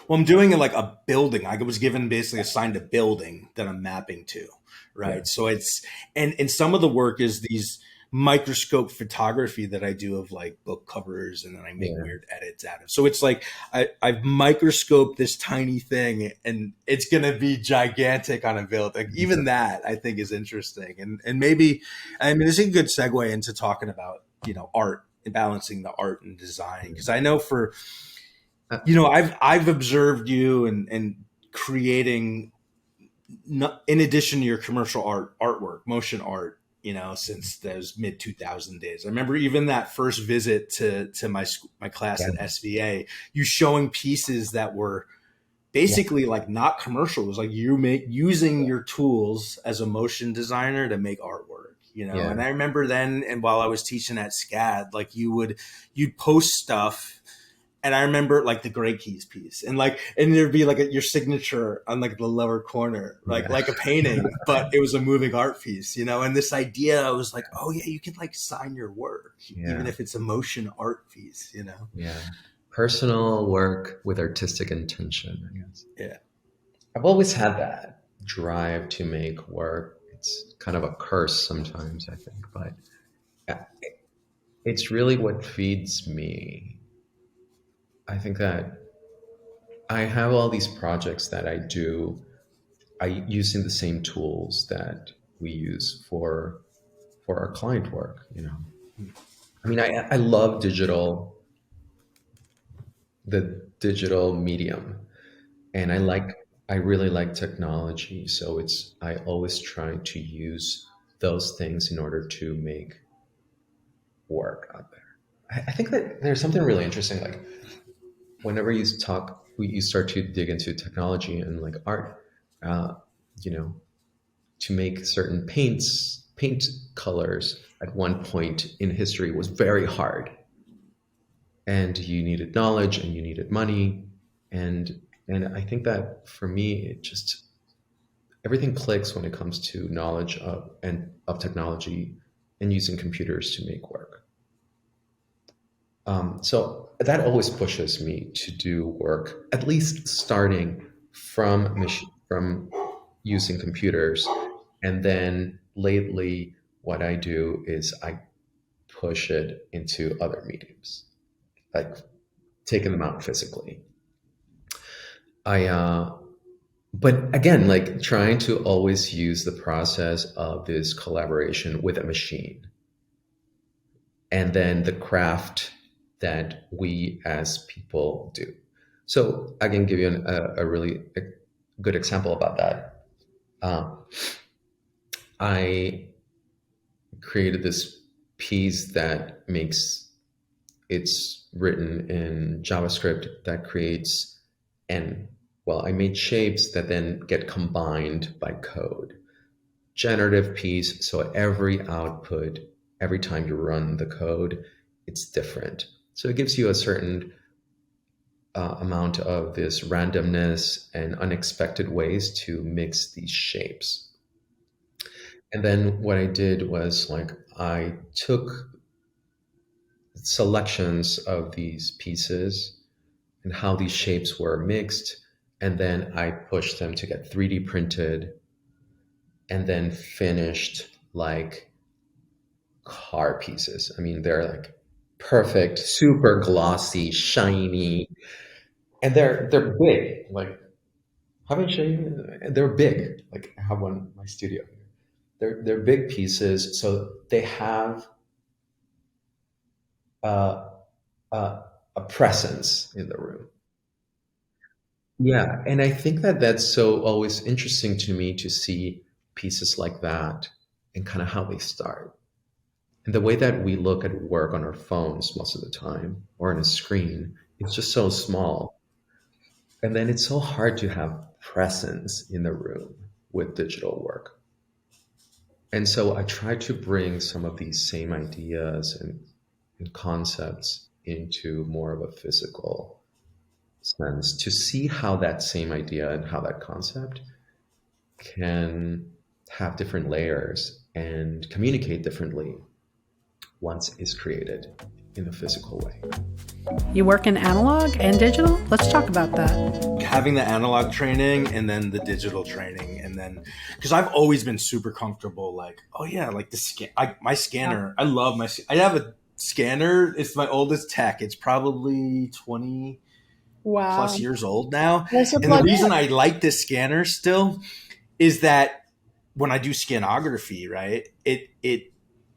Well, I'm doing it like a building. I was given basically assigned a building that I'm mapping to, Yeah. right? So it's and some of the work is these microscope photography that I do of like book covers, and then I make Yeah. weird edits out of. So it's like I've microscoped this tiny thing, and it's gonna be gigantic on a building. Even that I think is interesting, and maybe, I mean, this is a good segue into talking about, you know, art and balancing the art and design, because I know for, Uh, you know, I've observed you and creating, in addition to your commercial artwork, motion art, you know, since those mid 2000 days. I remember even that first visit to my class yeah. at SVA, you showing pieces that were Yeah. basically like not commercial. It was like you make using your tools as a motion designer to make artwork, you know. Yeah. And I remember then, and while I was teaching at SCAD, like you'd post stuff, and I remember like the Gray Keys piece, and like, and there'd be like your signature on like the lower corner, Yeah. like a painting, but it was a moving art piece, you know. And this idea, I was like, oh yeah, you can like sign your work, even Yeah. if it's a motion art piece, you know. Yeah. Personal work with artistic intention, I guess. Yeah. I've always had that drive to make work. It's kind of a curse sometimes, I think, but uh, it's really what feeds me. I think that I have all these projects that I do. I using the same tools that we use for our client work. You know, I mean, I love the digital medium, and I really like technology, so it's I always try to use those things in order to make work out there. I think that there's something really interesting, like whenever you start to dig into technology and like art, uh, you know, to make certain paint colors at one point in history was very hard, and you needed knowledge and you needed money, and I think that for me, it just everything clicks when it comes to knowledge of technology and using computers to make work. So that always pushes me to do work, at least starting from using computers, and then lately, what I do is I push it into other mediums, like taking them out physically. I But again, like trying to always use the process of this collaboration with a machine, and then the craft that we as people do. So I can give you a really good example about that. Uh, I created this piece that makes it's written in JavaScript that creates and well, I made shapes that then get combined by code. Generative piece, so every output, every time you run the code, it's different. So it gives you a certain amount of this randomness and unexpected ways to mix these shapes. And then what I did was like I took selections of these pieces and how these shapes were mixed, and then I pushed them to get 3D printed and then finished like car pieces. I mean, they're like perfect, super glossy, shiny, and they're big. Like, haven't shown you? They're big. Like, I have one in my studio here. They're big pieces, so they have uh, uh, a presence in the room. Yeah, and I think that that's so always interesting to me to see pieces like that and kind of how they start. And the way that we look at work on our phones most of the time or on a screen, it's just so small. And then it's so hard to have presence in the room with digital work. And so I try to bring some of these same ideas and concepts into more of a physical sense to see how that same idea and how that concept can have different layers and communicate differently once it's created in a physical way. You work in analog and digital? Let's talk about that. Having the analog training and then the digital training, and then because I've always been super comfortable, like, oh yeah, like my scanner. I love I have a scanner. It's my oldest tech. It's probably 20 plus Wow. years old now. Where's it And the plug reason in? I like this scanner still is that when I do scanography, right, it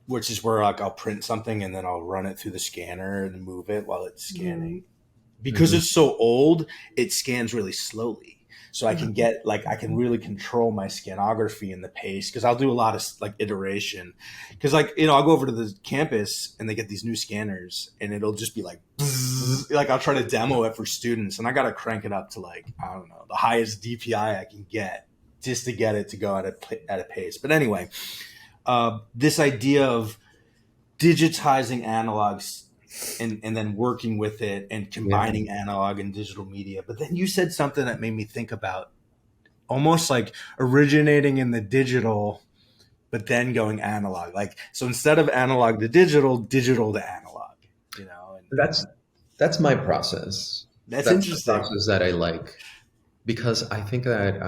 which is where like I'll print something and then I'll run it through the scanner and move it while it's Mhm. scanning. Because Mhm. it's so old, it scans really slowly. So I can Mhm. get like I can really control my scanography and the pace because I'll do a lot of like iteration. Because like I'll go over to the campus and they get these new scanners and it'll just be like bzzz, like I'll try to demo it for students and I got to crank it up to like I don't know the highest DPI I can get just to get it to go at a pace. But anyway, this idea of digitizing analogs and then working with it and Yeah. combining analog and digital media. But then you said something that made me think about almost like originating in the digital, but then going analog. Like, so instead of analog to digital, digital to analog, and That's that's my process. that's That's the interesting. process that I like because I think that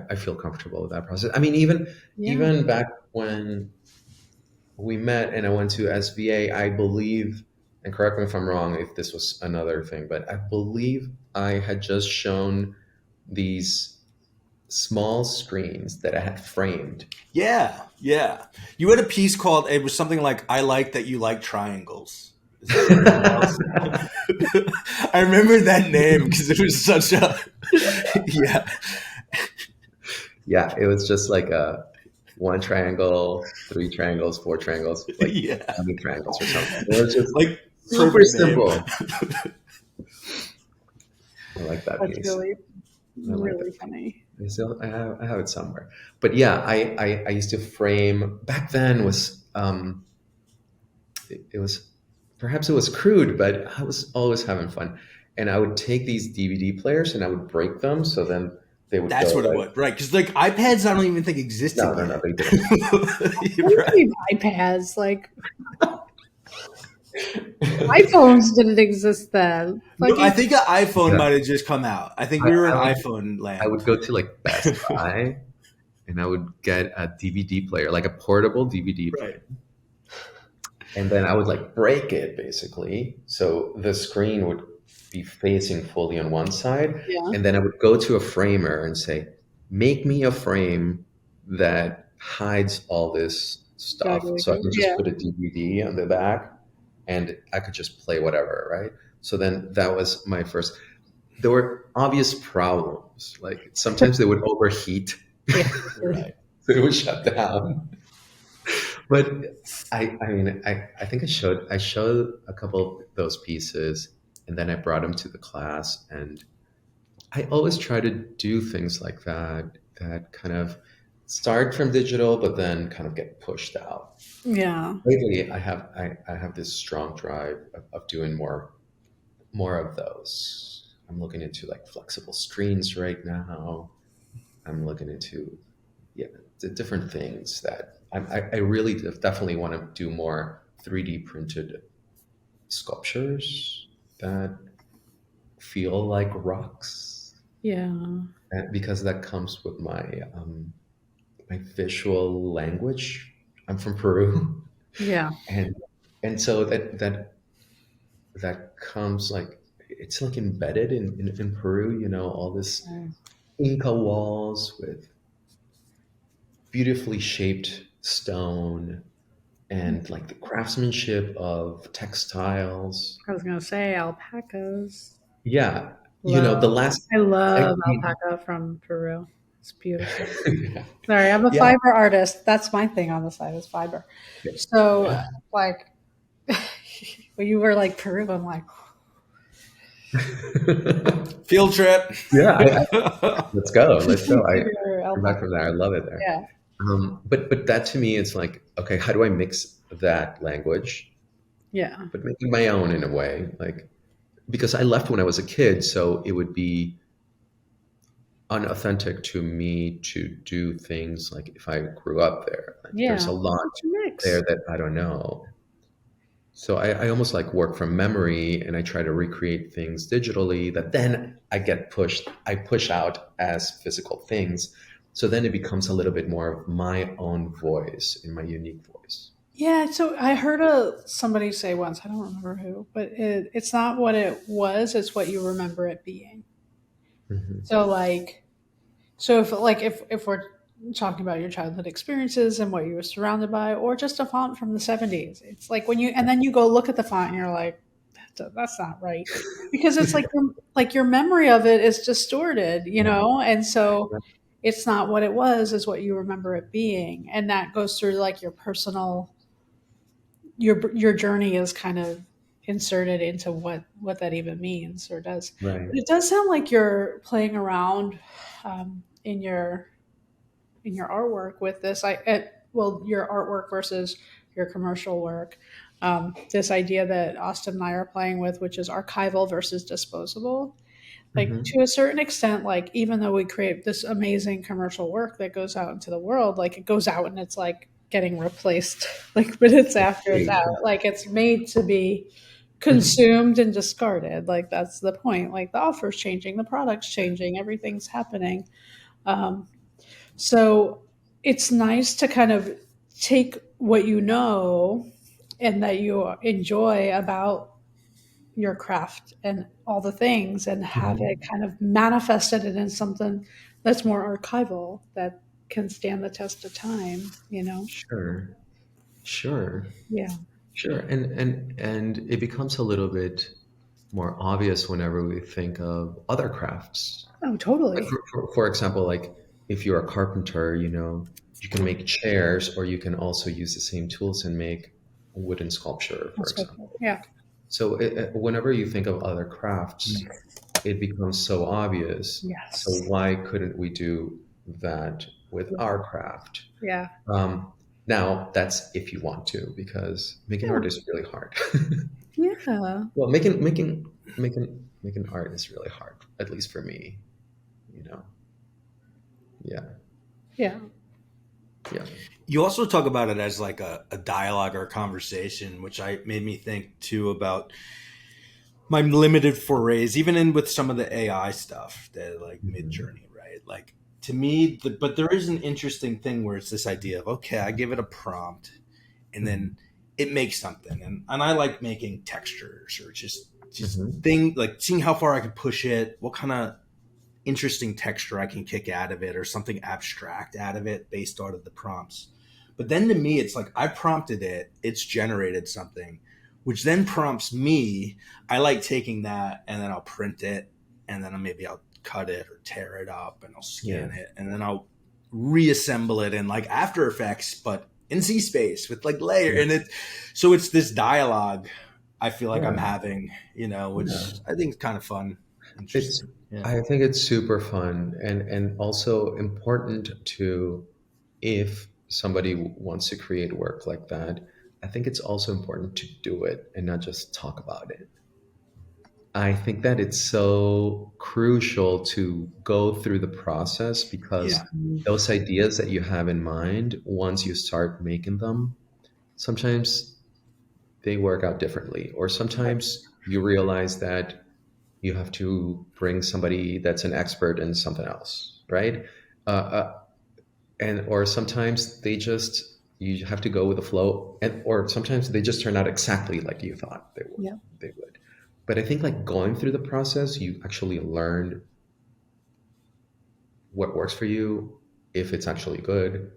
I feel comfortable with that process. I mean, Yeah. even back when we met and I went to SVA, I believe, and correct me if I'm wrong if this was another thing, but I believe I had just shown these small screens that I had framed. Yeah, yeah. You had a piece called, it was something like, I like that you like triangles. Is that what it was? I remember that name because it was such a yeah. Yeah, it was just like a one triangle, three triangles, four triangles, like Yeah. 20 triangles or something. It was just Like super perfect name. simple. I like that That's piece. really, I like really that. funny. I have it somewhere. But yeah, I used to frame back then was it was perhaps it was crude, but I was always having fun. And I would take these DVD players and I would break them so then they would go That's what it like was, right? Because like iPads, I don't even think no, existed no, no, yet. they didn't. What do Right. you mean iPads? Like iPhones didn't exist then. No, I Fucking think an iPhone Yeah. might have just come out. I think I, we were in I would iPhone I land. would go to like Best Buy and I would get a DVD player, like a portable DVD player. Right. And then I would like break it basically. So the screen would be facing fully on one side. yeah, And then I would go to a framer and say, make me a frame that hides all this stuff. So I can just yeah, put a DVD on the back and I could just play whatever, right? So then that was my first. There were obvious problems. Like sometimes they would overheat, yeah. Right. so it would shut down. But I mean, I think I showed a couple of those pieces, and then I brought them to the class, and I always try to do things like that that kind of start from digital, but then kind of get pushed out. Yeah. Lately, I have this strong drive of doing more of those. I'm looking into like flexible screens right now. I'm looking into yeah, the different things that I really definitely want to do more 3D printed sculptures that feel like rocks, Yeah. and because that comes with my visual language. I'm from Peru, Yeah. and so that comes like it's like embedded in Peru. You know, all this Inca walls with beautifully shaped stone and like the craftsmanship of textiles. I was gonna say alpacas. Yeah, you know, the Love. last, I I love mean, alpaca from Peru. It's beautiful. yeah, Sorry, I'm a yeah, fiber artist. That's my thing on the side is fiber. So, yeah. like, when you were like Peru, I'm like, Field trip. Yeah, let's go, let's go. I your come back alpaca. from there. I love it there. Yeah. But that to me, it's like, okay, how do I mix that language, Yeah. but make it my own in a way, like because I left when I was a kid, so it would be unauthentic to me to do things like if I grew up there. Like, there's Yeah. a lot It's a mix. there that I don't know. So I almost like work from memory and I try to recreate things digitally that then I push out as physical things. So then it becomes a little bit more of my own voice in my unique voice. Yeah, so I heard somebody say once, I don't remember who, but it's not what it was, it's what you remember it being. Hmm. So like, so if we're talking about your childhood experiences and what you were surrounded by, or just a font from the 70s, it's like when you and then you go look at the font and you're like, that's not right, because it's like your memory of it is distorted, Yeah. and so it's not what it was, is what you remember it being, and that goes through like your personal your journey is kind of inserted into what that even means or does. Right. But it does sound like you're playing around in your artwork with this. Well, your artwork versus your commercial work. This idea that Austin and I are playing with, which is archival versus disposable. Like Hmm. to a certain extent, like even though we create this amazing commercial work that goes out into the world, like it goes out and it's like getting replaced like minutes after it's Great. out. Like it's made to be Hmm. consumed and discarded. Like that's the point. Like the offer's changing, the product's changing, everything's happening. Um, so it's nice to kind of take what you know and that you enjoy about your craft and all the things and have it Hmm. kind of manifested it in something that's more archival that can stand the test of time. Sure. Sure. Yeah. Sure, and it becomes a little bit more obvious whenever we think of other crafts. Oh, Like totally. for example, like if you're a carpenter, you can make chairs, or you can also use the same tools and make wooden sculpture, for That's so cool. example. Yeah. So whenever you think of other crafts, it becomes so obvious. So Yes. why couldn't we do that with Yeah. our craft? Yeah. Um, Now that's if you want to, because making Yeah. art is really hard. Yeah. Well, making art is really hard, at least for me. You know, yeah, Yeah. yeah. You also talk about it as like a dialogue or a conversation, which I made me think too about my limited forays, even in with some of the AI stuff, that like Mid Hmm. Journey, right? Like to me, but there is an interesting thing where it's this idea of okay, I give it a prompt, and Hmm. then it makes something, and I like making textures or just Hmm. thing like seeing how far I can push it, what kind of interesting texture I can kick out of it, or something abstract out of it based out of the prompts. But then to me, it's like I prompted it, it's generated something, which then prompts me. I like taking that and then I'll print it, and then maybe I'll cut it or tear it up and I'll Yeah, scan it, and then I'll reassemble it in like After Effects, but in Z Space with like layer. yeah, And so it's this dialogue I feel like I'm yeah, having, yeah. which I think is kind of fun, It's interesting. Yeah. I think it's super fun and also important to, if somebody wants to create work like that, I think it's also important to do it and not just talk about it. I think that it's so crucial to go through the process, Yeah. because those ideas that you have in mind, once you start making them, sometimes they work out differently, or Right. sometimes you realize that you have to bring somebody that's an expert in something else, right? And or sometimes they just, you have to go with the flow, and or sometimes they just turn out exactly like you thought Yeah. they would. But I think like going through the process, you actually learn what works for you, if it's actually good.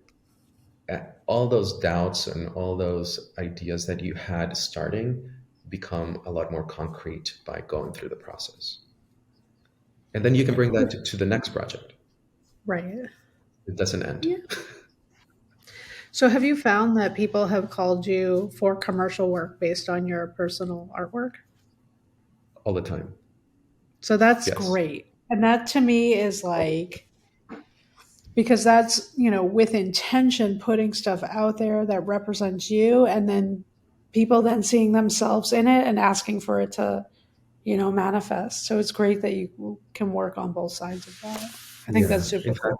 All those doubts and all those ideas that you had starting become a lot more concrete by going through the process. And then you can bring that to the next project. Right. It doesn't end Yeah. So have you found that people have called you for commercial work based on your personal artwork? all the time. So that's Yes. great. And that to me is like, because that's, with intention, putting stuff out there that represents you, and then people then seeing themselves in it and asking for it to, manifest. So it's great that you can work on both sides of that. I think that's Yeah. super cool.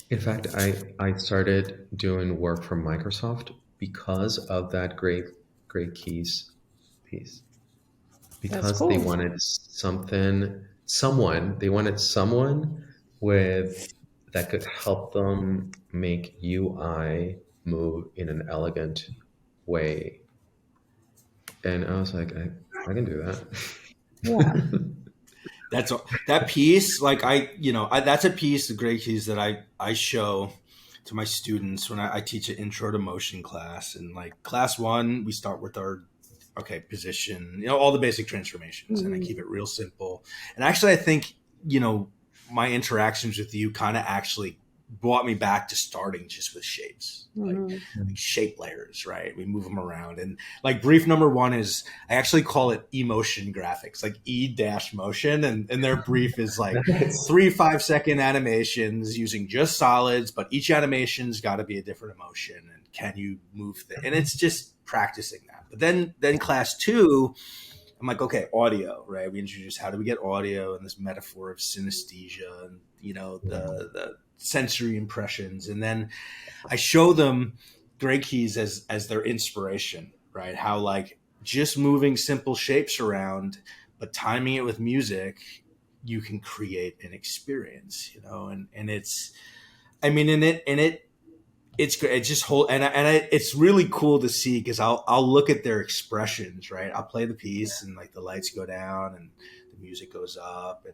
In fact, I started doing work for Microsoft because of that great keys piece. That's Because they cool. wanted they wanted someone with that could help them make UI move in an elegant way. And I was like, I can do Yeah. that. That piece, like that's a piece, the great keys that I show to my students when I teach an intro to motion class. And like class one, we start with our okay position, all the basic transformations, and I keep Mhm. it real simple. And actually, I think my interactions with you kind of actually brought me back to starting just with shapes, Mhm. like shape layers, right? We move them around. And like brief number one is I actually call it emotion graphics, like E dash motion. And their brief is like Nice. 3 5-second animations using just solids, but each animation's got to be a different emotion. And can you move and it's just practicing that. But then class two, I'm like, okay, audio, right? We introduce how do we get audio and this metaphor of synesthesia and the sensory impressions. And then I show them gray keys as their inspiration, right? How like just moving simple shapes around, but timing it with music, you can create an experience, and it's, I mean, it's great. It's just whole, it's really cool to see because I'll look at their expressions, right? I'll play the piece and like the lights go down and the music goes up,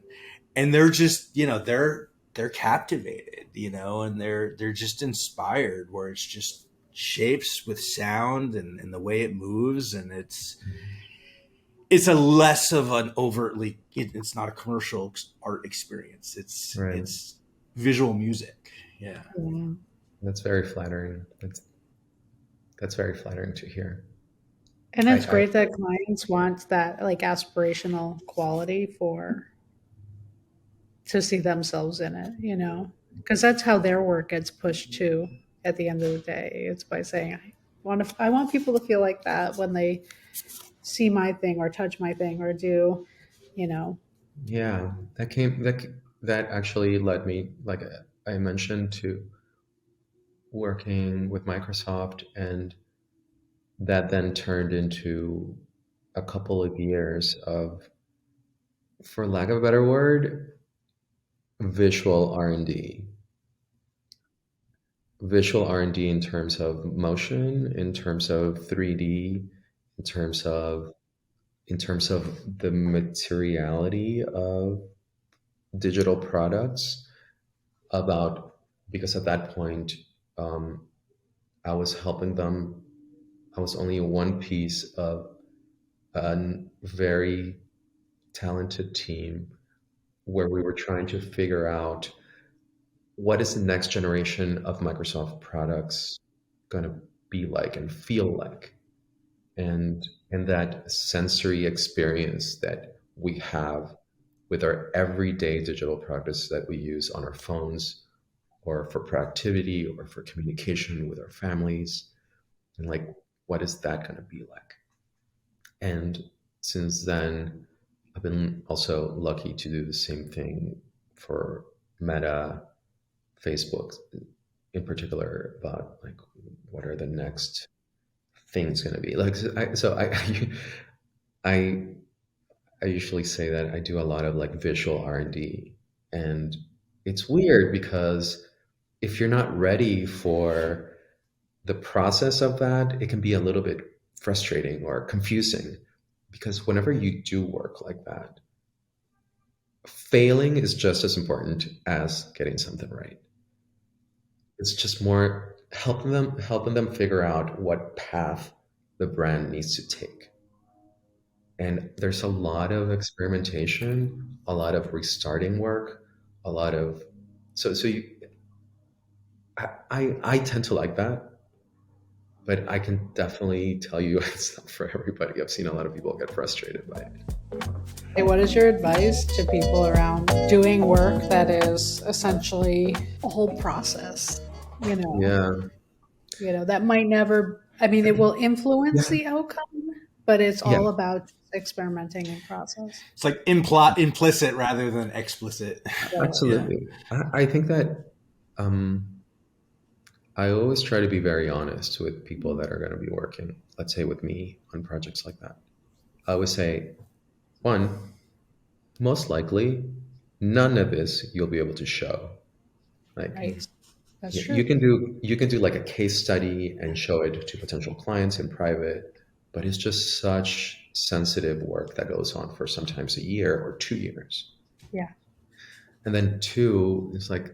and they're just they're captivated, and they're just inspired. Where it's just shapes with sound and the way it moves, and it's a less of an overtly it's not a commercial art experience. Right. It's visual music. Yeah. Yeah. That's very flattering. That's very flattering to hear. And it's I great that clients want that like aspirational quality for to see themselves in it, you know, because that's how their work gets pushed too. At the end of the day, it's by saying I want people to feel like that when they see my thing or touch my thing or do, you know. Yeah, that actually led me, like I mentioned, to working with Microsoft, and that then turned into a couple of years of, for lack of a better word, visual R&D. Visual R&D in terms of motion, in terms of 3D, in terms of the materiality of digital products, about, because at that point, um, I was helping them. I was only one piece of a very talented team where we were trying to figure out what is the next generation of Microsoft products going to be like and feel like, and that sensory experience that we have with our everyday digital products that we use on our phones, or for productivity, or for communication with our families, and like, what is that going to be like? And since then, I've been also lucky to do the same thing for Meta, Facebook in particular, about like, what are the next things going to be like. I I usually say that I do a lot of like visual R&D, and it's weird because if you're not ready for the process of that, it can be a little bit frustrating or confusing, because whenever you do work like that, failing is just as important as getting something right. It's just more helping them figure out what path the brand needs to take. And there's a lot of experimentation, a lot of restarting work, a lot of, so you, I tend to like that, but I can definitely tell you it's not for everybody. I've seen a lot of people get frustrated by it. Hey, what is your advice to people around doing work that is essentially a whole process? You know, Yeah, that might never. I mean, it will influence yeah, the outcome, but it's yeah, all about experimenting in process. It's like implicit rather than explicit. Right. Yeah. absolutely. I think that, um, I always try to be very honest with people that are going to be working, let's say with me, on projects like that. I always say, one, most likely, none of this you'll be able to show. Like, Right. That's you true. can do like a case study and show it to potential clients in private, but it's just such sensitive work that goes on for sometimes a year or 2 years. Yeah. And then two, it's like,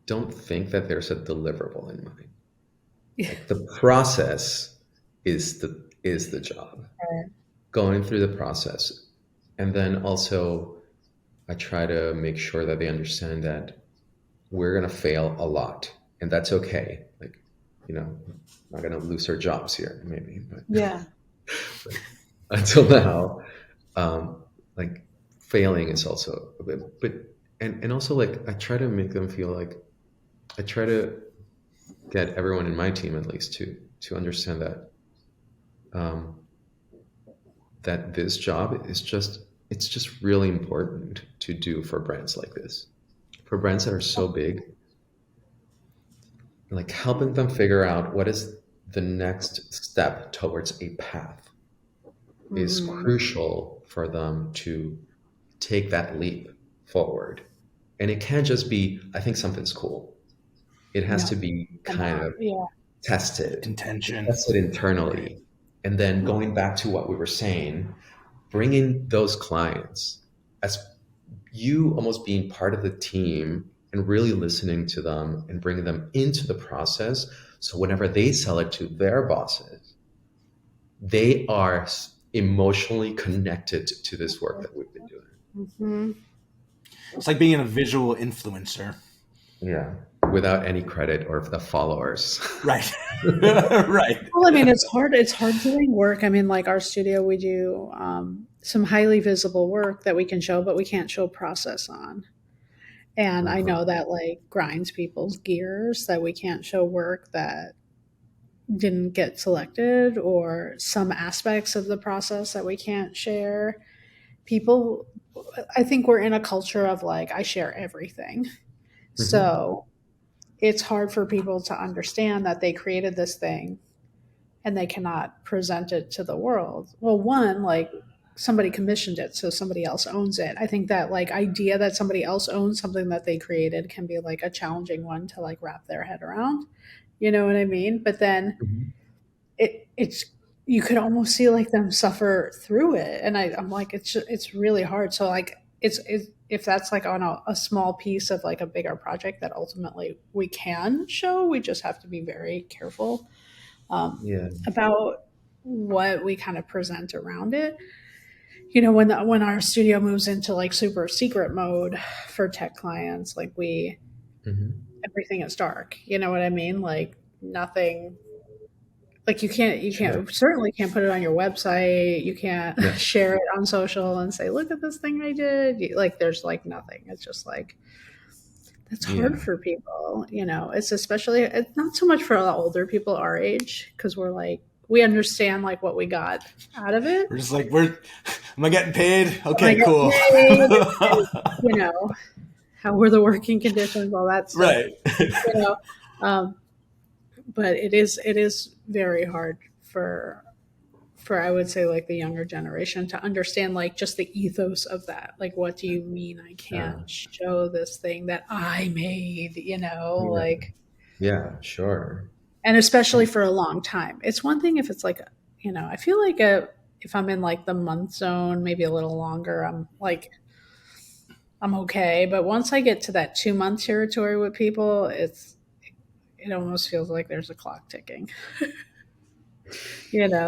don't think that there's a deliverable in mind. Like, the process is the job. Right. Going through the process. And then also, I try to make sure that they understand that we're going to fail a lot, and that's okay. Like, not going to lose our jobs here, maybe, but Yeah. until now, like, failing is also a bit, but, and also, like, I try to make them feel like, I try to get everyone in my team, at least, to understand that, um, that this job is just, it's just really important to do for brands like this, for brands that are so big, like helping them figure out what is the next step towards a path is Hmm. crucial for them to take that leap forward. And it can't just be, I think something's cool. It has to No, be kind cannot. of Yeah. tested, Intention. tested Right. internally. And then going back to what we were saying, bringing those clients as you almost being part of the team and really listening to them and bringing them into the process. So whenever they sell it to their bosses, they are emotionally connected to this work that we've been doing. Mm-hmm. It's like being a visual influencer. Yeah, without any credit or the followers. Right. Right. Well, I mean, it's hard. It's hard doing work. I mean, like our studio, we do some highly visible work that we can show, but we can't show process on. And I Uh-huh. know that like grinds people's gears that we can't show work that didn't get selected or some aspects of the process that we can't share. People, I think we're in a culture of like, I share everything. Hmm. So it's hard for people to understand that they created this thing and they cannot present it to the world. Well, one, like somebody commissioned it, so somebody else owns it. I think that like idea that somebody else owns something that they created can be like a challenging one to like wrap their head around. You know what I mean? But then Hmm. it's you could almost see like them suffer through it, and I'm like it's really hard. So like it's if that's like on a small piece of like a bigger project that ultimately we can show, we just have to be very careful Yeah. about what we kind of present around it. When our studio moves into like super secret mode for tech clients, like we Hmm. everything is dark. You know what I mean? Like nothing. Like Yeah. certainly can't put it on your website. You can't Yeah. share it on social and say, "Look at this thing I did." Like there's like nothing. It's just like that's hard Yeah. for people. It's especially it's not so much for the older people our age because we're like we understand like what we got out of it. We're just like, am I getting paid? When I Okay, get cool. paid, and, you know, how were the working conditions, all that stuff. Right. You know, um, but it is very hard for I would say like the younger generation to understand like just the ethos of that. Like, what do you mean I can't Uh, show this thing that I made? yeah. Like, Yeah. Sure. and especially for a long time. It's one thing if it's like, I feel like if I'm in like the month zone, maybe a little longer, I'm okay. But once I get to that 2 month territory with people, it almost feels like there's a clock ticking.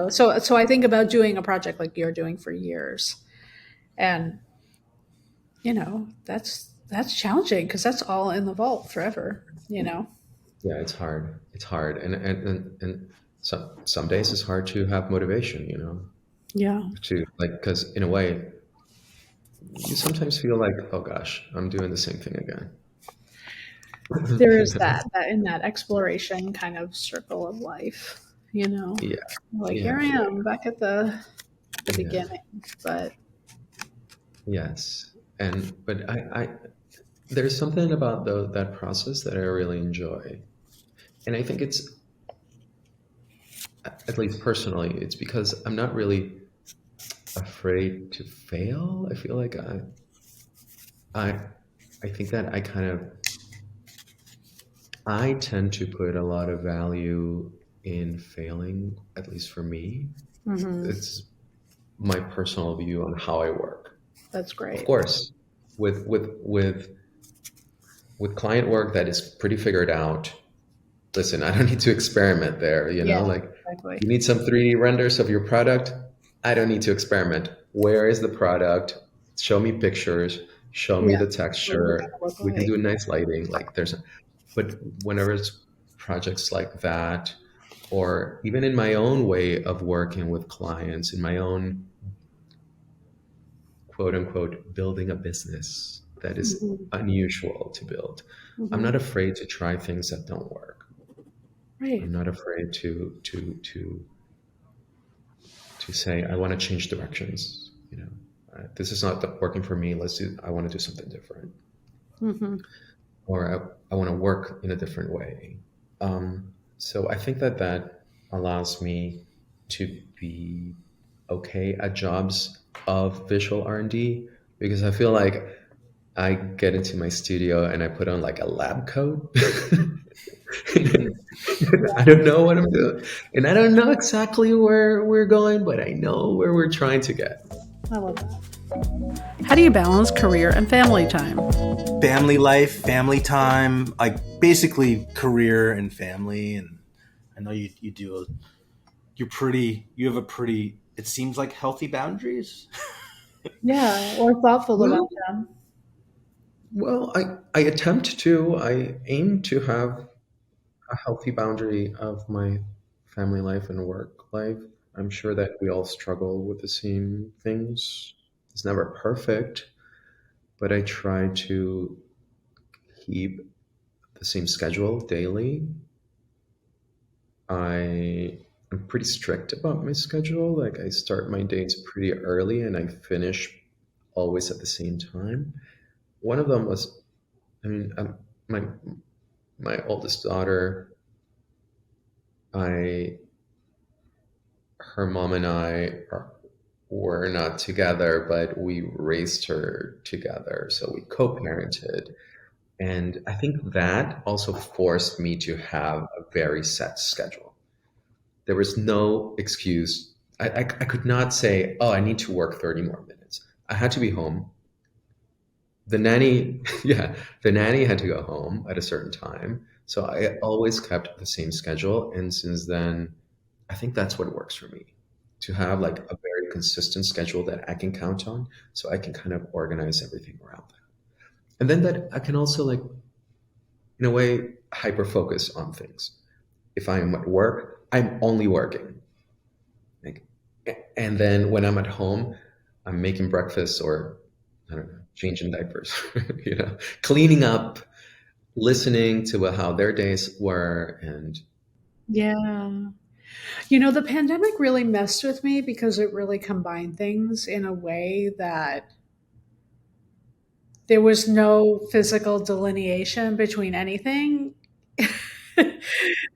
So I think about doing a project like you're doing for years, and that's challenging because that's all in the vault forever. Yeah. It's hard. It's hard, and some days it's hard to have motivation. Yeah, To like, because in a way, you sometimes feel like, oh gosh, I'm doing the same thing again. there is that in that exploration kind of circle of life. Yeah. Like here Yeah. I am back at the Yeah. beginning, but Yes. But I there's something about that process that I really enjoy. And I think it's, at least personally, it's because I'm not really afraid to fail. I feel like I I think that I tend to put a lot of value in failing, at least for me. mhm, It's my personal view on how I work. that's Of great. course, with client work that is pretty figured out, listen, I don't need to experiment there, Yeah, like exactly. you need some 3D renders of your product. I don't need to experiment. Where is the product? Show me pictures, show me Yeah, the what is it texture. gonna look We can like? do nice lighting. Like but whenever it's projects like that, or even in my own way of working with clients, in my own quote unquote building a business that is Mhm, unusual to build, I'm mhm. not afraid to try things that don't work. Right. I'm not afraid to say I want to change directions. This is not working for me. I want to do something different, Mhm. or I want to work in a different way. So I think that allows me to be okay at jobs of visual R&D, because I feel like I get into my studio and I put on like a lab coat. I don't know what I'm doing, and I don't know exactly where we're going, but I know where we're trying to get. I love that. How do you balance career and family time? Family life, family time, like basically career and family. And I know you do you have a pretty, it seems like healthy boundaries. Yeah, or thoughtful about Well, them. I attempt to. I aim to have a healthy boundary of my family life and work life. I'm sure that we all struggle with the same things. It's never perfect, but I try to keep the same schedule daily. I'm pretty strict about my schedule. Like I start my days pretty early and I finish always at the same time. One of them was, I mean, my my oldest daughter. I Her mom and were not together, but we raised her together, so we co-parented. And I think that also forced me to have a very set schedule. There was no excuse. I could not say, oh, I need to work 30 more minutes. I had to be home. The nanny, yeah, the nanny had to go home at a certain time. So I always kept the same schedule. And since then, I think that's what works for me, to have like a very consistent schedule that I can count on so I can kind of organize everything around that. And then that I can also, like, in a way, hyper focus on things. If I am at work, I'm only working. Like, and then when I'm at home, I'm making breakfast or, I don't know, changing diapers, cleaning up, listening to how their days were. And Yeah. The pandemic really messed with me because it really combined things in a way that there was no physical delineation between anything.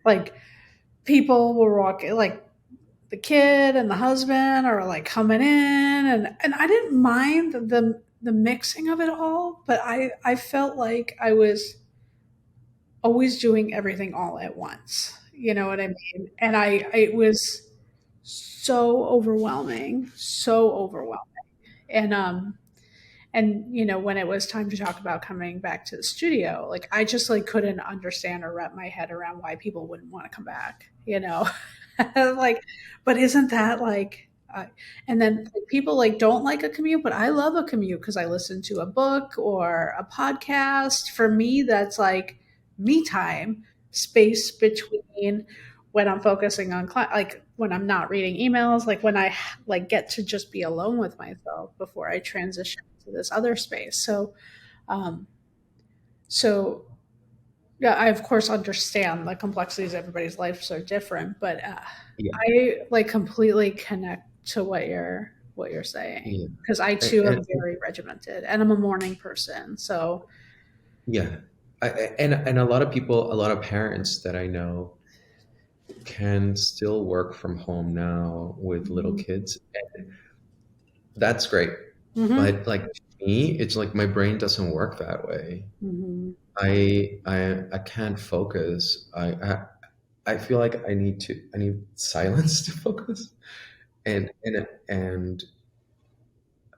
Like people were walking, like the kid and the husband are like coming in, and I didn't mind the mixing of it all, but I felt like I was always doing everything all at once. You know what I mean? And it was so overwhelming. And when it was time to talk about coming back to the studio, like I just like couldn't understand or wrap my head around why people wouldn't want to come back. Like, but isn't that like and then like, people like don't like a commute, but I love a commute because I listen to a book or a podcast. For me, that's like me time, space between when I'm focusing on like when I'm not reading emails, like when I like get to just be alone with myself before I transition to this other space. Um, so yeah, I of course understand the complexities. Everybody's lives are different, but yeah, I like completely connect to what you're saying yeah. because I too am very regimented and I'm a morning person. So Yeah. And a lot of people, a lot of parents that I know can still work from home now with little mhm. kids. And that's great. Mhm. But like to me, it's like my brain doesn't work that way. Mhm. I can't focus. I feel like I need silence to focus. And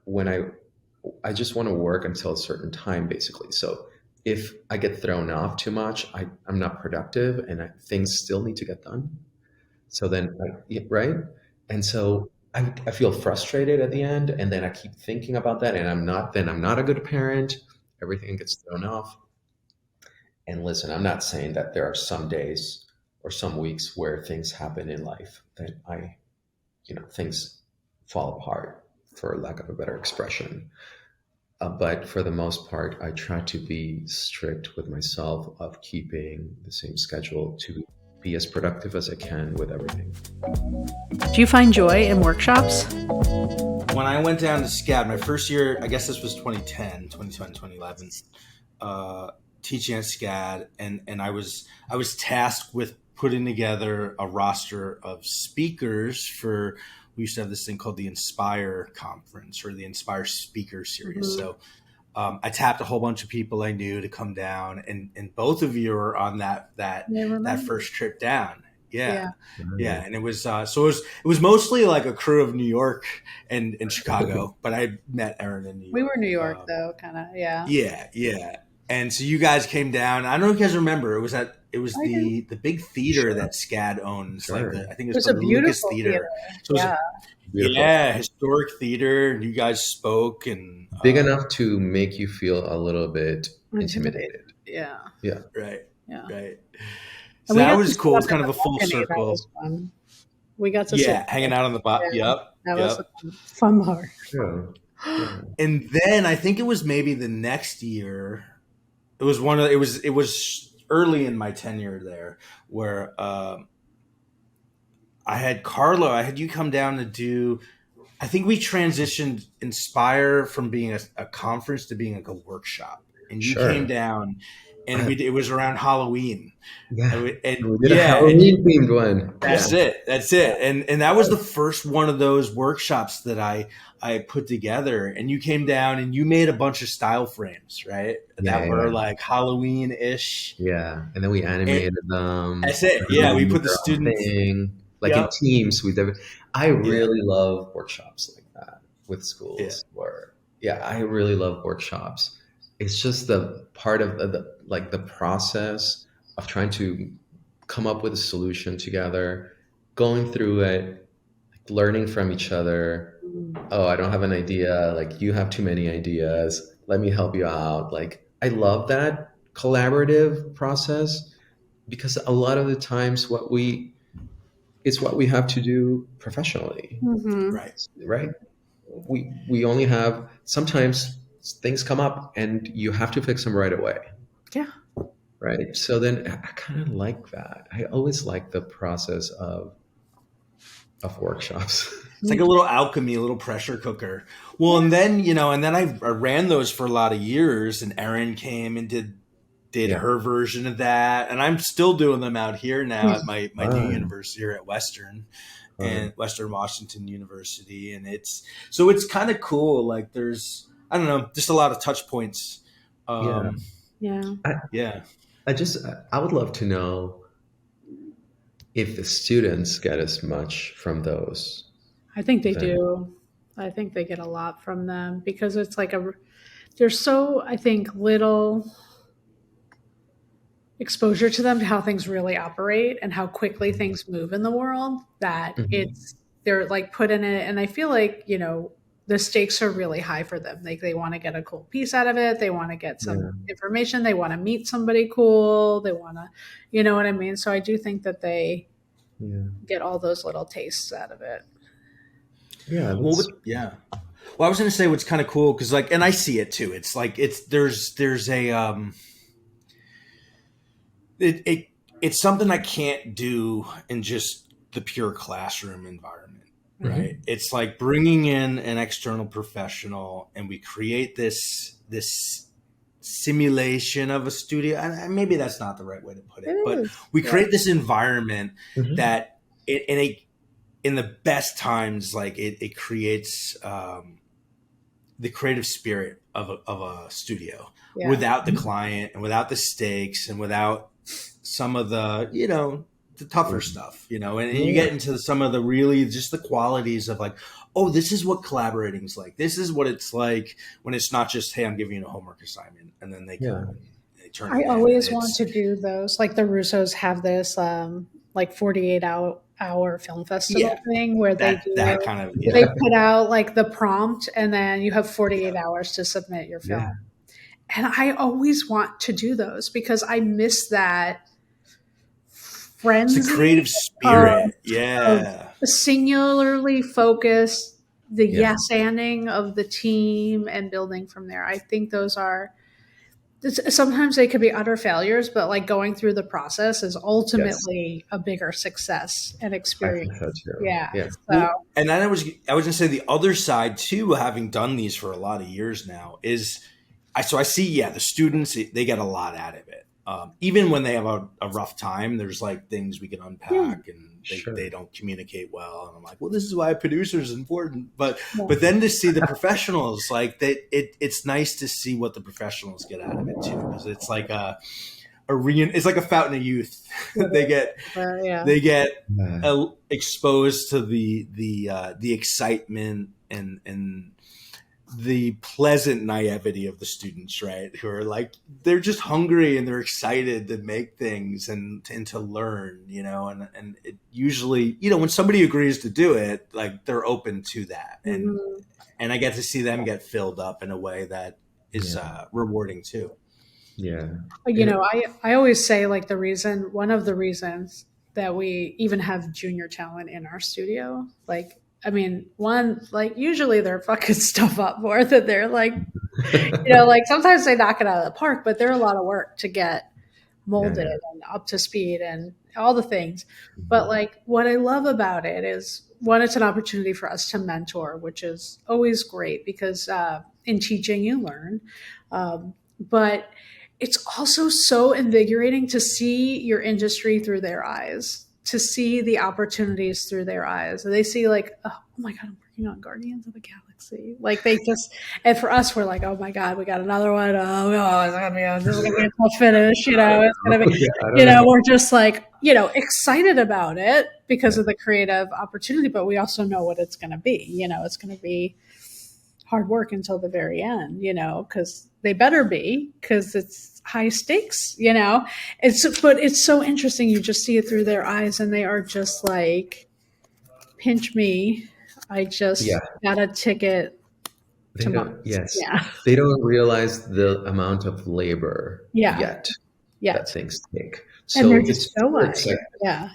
when I just want to work until a certain time, basically. So if I get thrown off too much, I'm not productive, and things still need to get done. So then, yeah, right? And so I feel frustrated at the end, and then I keep thinking about that, and I'm not a good parent. Everything gets thrown off. And listen, I'm not saying that there are some days or some weeks where things happen in life that things fall apart, for lack of a better expression. But for the most part, I try to be strict with myself of keeping the same schedule to be as productive as I can with everything. Do you find joy in workshops? When I went down to SCAD, my first year, I guess this was 2010, 2010, 2011, teaching at SCAD, and I was tasked with putting together a roster of speakers for. We used to have this thing called the Inspire Conference or the Inspire Speaker Series. Mhm. So I tapped a whole bunch of people I knew to come down, and both of you were on that I that remember. first trip down. Yeah, Yeah. yeah, Right. and it was it was mostly like a crew of New York and Chicago, but I met Erin in New We were York. New York though, kind of. Yeah. Yeah, yeah. And so you guys came down. I don't know if you guys remember. It was I do. the big theater Sure. that SCAD owns. Like Sure. I think It it's was called a the Lucas beautiful theater. Theater. So it was Yeah. Beautiful. yeah, historic theater. And you guys spoke and Big enough to make you feel a little bit Intimidated. intimidated. Yeah. Yeah. right, Yeah. right. And So we that got to was sit cool. up It's in kind of the a full balcony. That was circle. fun. We got to sit. Yeah, hanging out on the bot. Yeah. Yep, That was a yep. fun part. Yeah. Yeah. And then I think it was maybe the next year. It was early in my tenure there where I had Carlo. I had you come down to do. I think we transitioned Inspire from being a conference to being like a workshop, and you came Sure. down, and Uh, it was around Halloween, yeah. and We did a yeah, and you, Halloween themed one. Yeah. that's it, and that was the first one of those workshops that I put together, and you came down and you made a bunch of style frames, right? Yeah. That Yeah. were like Halloween ish. Yeah. And then we animated them. That's it. Yeah, we Everybody did put the their own students. thing. Like in Yep. teams, I Yeah. really love workshops like that with Yeah. schools where, yeah, I really love workshops. It's just the part of like the process of trying to come up with a solution together, going through it, learning from each other. Oh, I don't have an idea. Like, you have too many ideas. Let me help you out. Like, I love that collaborative process because a lot of the times it's what we have to do professionally, Mm-hmm. Right. right? We only have sometimes things come up and you have to fix them right away, Yeah. right? So then I kind of like that. I always like the process of workshops. It's like a little alchemy, a little pressure cooker. Well, Yeah. and then I ran those for a lot of years, and Erin came and did Yeah. her version of that, and I'm still doing them out here now at my new Fun, university here at Western fun. and Western Washington University, and it's kind of cool. Like there's I don't know, just a lot of touch points. Yeah. Yeah. I, Yeah, I would love to know if the students get as much from those I think they than, do. I think they get a lot from them because it's like there's so, I think, little exposure to them to how things really operate and how quickly things move in the world that Mhm. they're like put in it. And I feel like, the stakes are really high for them. Like they want to get a cool piece out of it. They want to get some Yeah. information. They want to meet somebody cool. They want to, you know what I mean? So I do think that they Yeah. get all those little tastes out of it. Yeah. well, That's yeah. Well, I was going to say what's kind of cool because and I see it too. It's like there's a it's something I can't do in just the pure classroom environment, mhm. right? It's like bringing in an external professional and we create this simulation of a studio. And maybe that's not the right way to put It it, but is. we Yeah. create this environment Mhm. that in the best times, like it creates the creative spirit of a studio Yeah. without the client and without the stakes and without some of the the tougher Yeah. stuff and you Yeah. get into some of the really just the qualities of like, oh, this is what collaborating is like, this is what it's like when it's not just, hey, I'm giving you a homework assignment and then they Yeah. come and they turn I it in, and always want it's to do those. Like the Russos have this like 48 hour film festival yeah, thing where they that do kind of where they Yeah. put out like the prompt and then you have 48 hours to submit your film. Yeah. And I always want to do those because I miss that it's the frenzy creative of, spirit, of yeah. singularly focused, the Yeah. yes anding of the team and building from there. I think those are sometimes they could be utter failures, but like going through the process is Yes. ultimately a bigger success and I think so experience. too. Yeah. Yeah. So Well, and then I was gonna say the other side too, having done these for a lot of years now, is I see, yeah, the students, they get a lot out of it. Even when they have a rough time, there's like things we can yeah, unpack, and they Sure. don't communicate well, and I'm like, well, this is why a producer is important. But yeah. then to see the professionals, like it's nice to see what the professionals get out of it too, because it's like it's like a fountain of youth. they get Yeah. they get Yeah. exposed to the excitement and the pleasant naivety of the students, right? Who are like, they're just hungry and they're excited to make things and to learn, and it usually, when somebody agrees to do it, like they're open to that. Mhm. And I get to see them get filled up in a way that is Yeah. rewarding too. Yeah. You know, I always say like one of the reasons that we even have junior talent in our studio, like, I mean, one, like usually they're fucking stuff up more than they're like, like sometimes they knock it out of the park, but they're a lot of work to get molded Yeah. and up to speed and all the things. But Mhm. like what I love about it is one, it's an opportunity for us to mentor, which is always great because in teaching you learn. But it's also so invigorating to see your industry through their eyes, to see the opportunities through their eyes. And they see like, oh my God, I'm working on Guardians of the Galaxy. Like they just, and for us, we're like, oh my God, we got another one. Oh, this is gonna be a tough finish. It's gonna be, Yeah, I don't know. we're just like, excited about it because of the creative opportunity, but we also know what it's gonna be. It's gonna be hard work until the very end, because they better be, because it's high stakes, but it's so interesting. You just see it through their eyes and they are just like, pinch me. I Yeah. just got a ticket They to don't, Mars. yes. Yeah. They don't realize the amount of labor Yeah. yet that Yet. things take. And they're So just it's so super wide. exciting. Yeah.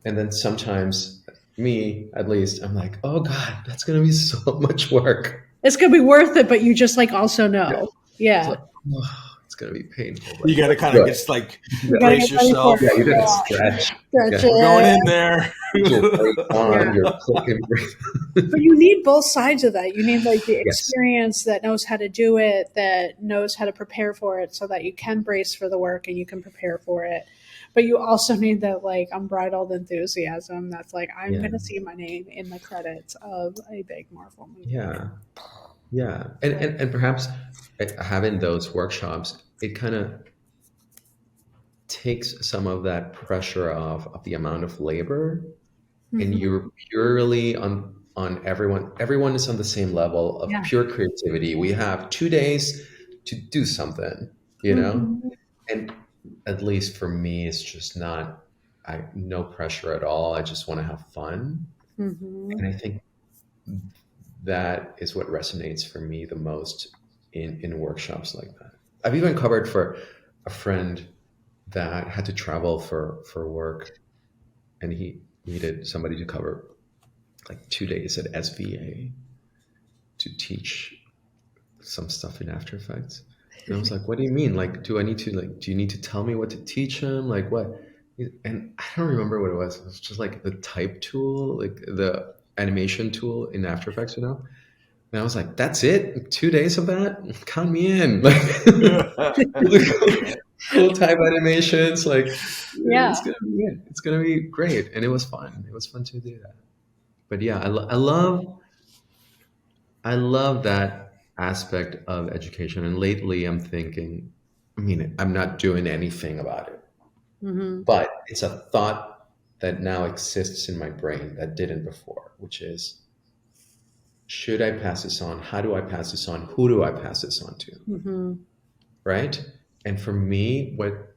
And then sometimes, me at least, I'm like, oh God, that's going to be so much work. It's going to be worth it, but you just like also Yeah. know. It's Yeah. like, oh, it's going to be painful, You got to but kind of good. just like You got to Yeah. get brace ready for yourself. Yeah, it. you got to Yeah. stretch. Stretch Yeah. We're going it. in there. Put your brakes on, Yeah. your clicking brake. But you need both sides of that. You need like the Yes. experience that knows how to do it, that knows how to prepare for it so that you can brace for the work and you can prepare for it. But you also need that like unbridled enthusiasm that's like, I'm Yeah. going to see my name in the credits of a big Marvel movie. Yeah. Yeah. And perhaps having those workshops, it kind of takes some of that pressure off of the amount of labor, and Mm-hmm. you're purely on everyone is on the same level of Yeah. pure creativity. We have 2 days to do something, Mm-hmm. and at least for me, it's just not, I no pressure at all. I just want to have fun. Mm-hmm. And I think that is what resonates for me the most in workshops like that. I've even covered for a friend that had to travel for work, and he needed somebody to cover like 2 days at SVA to teach some stuff in After Effects. And I was like, what do you mean? Like, do you need to tell me what to teach him? Like what? And I don't remember what it was. It was just like the type tool, like the animation tool in After Effects. And I was like, that's it? 2 days of that? Count me in. Like, cool type animations. Like, Yeah. it's gonna be it. It's gonna be great. And it was fun. It was fun to do that. But yeah, I love that aspect of education. And lately I'm thinking, I mean, I'm not doing anything about it, Mm-hmm. but it's a thought that now exists in my brain that didn't before, which is, should I pass this on? How do I pass this on? Who do I pass this on to? Mm-hmm. Right? And for me, what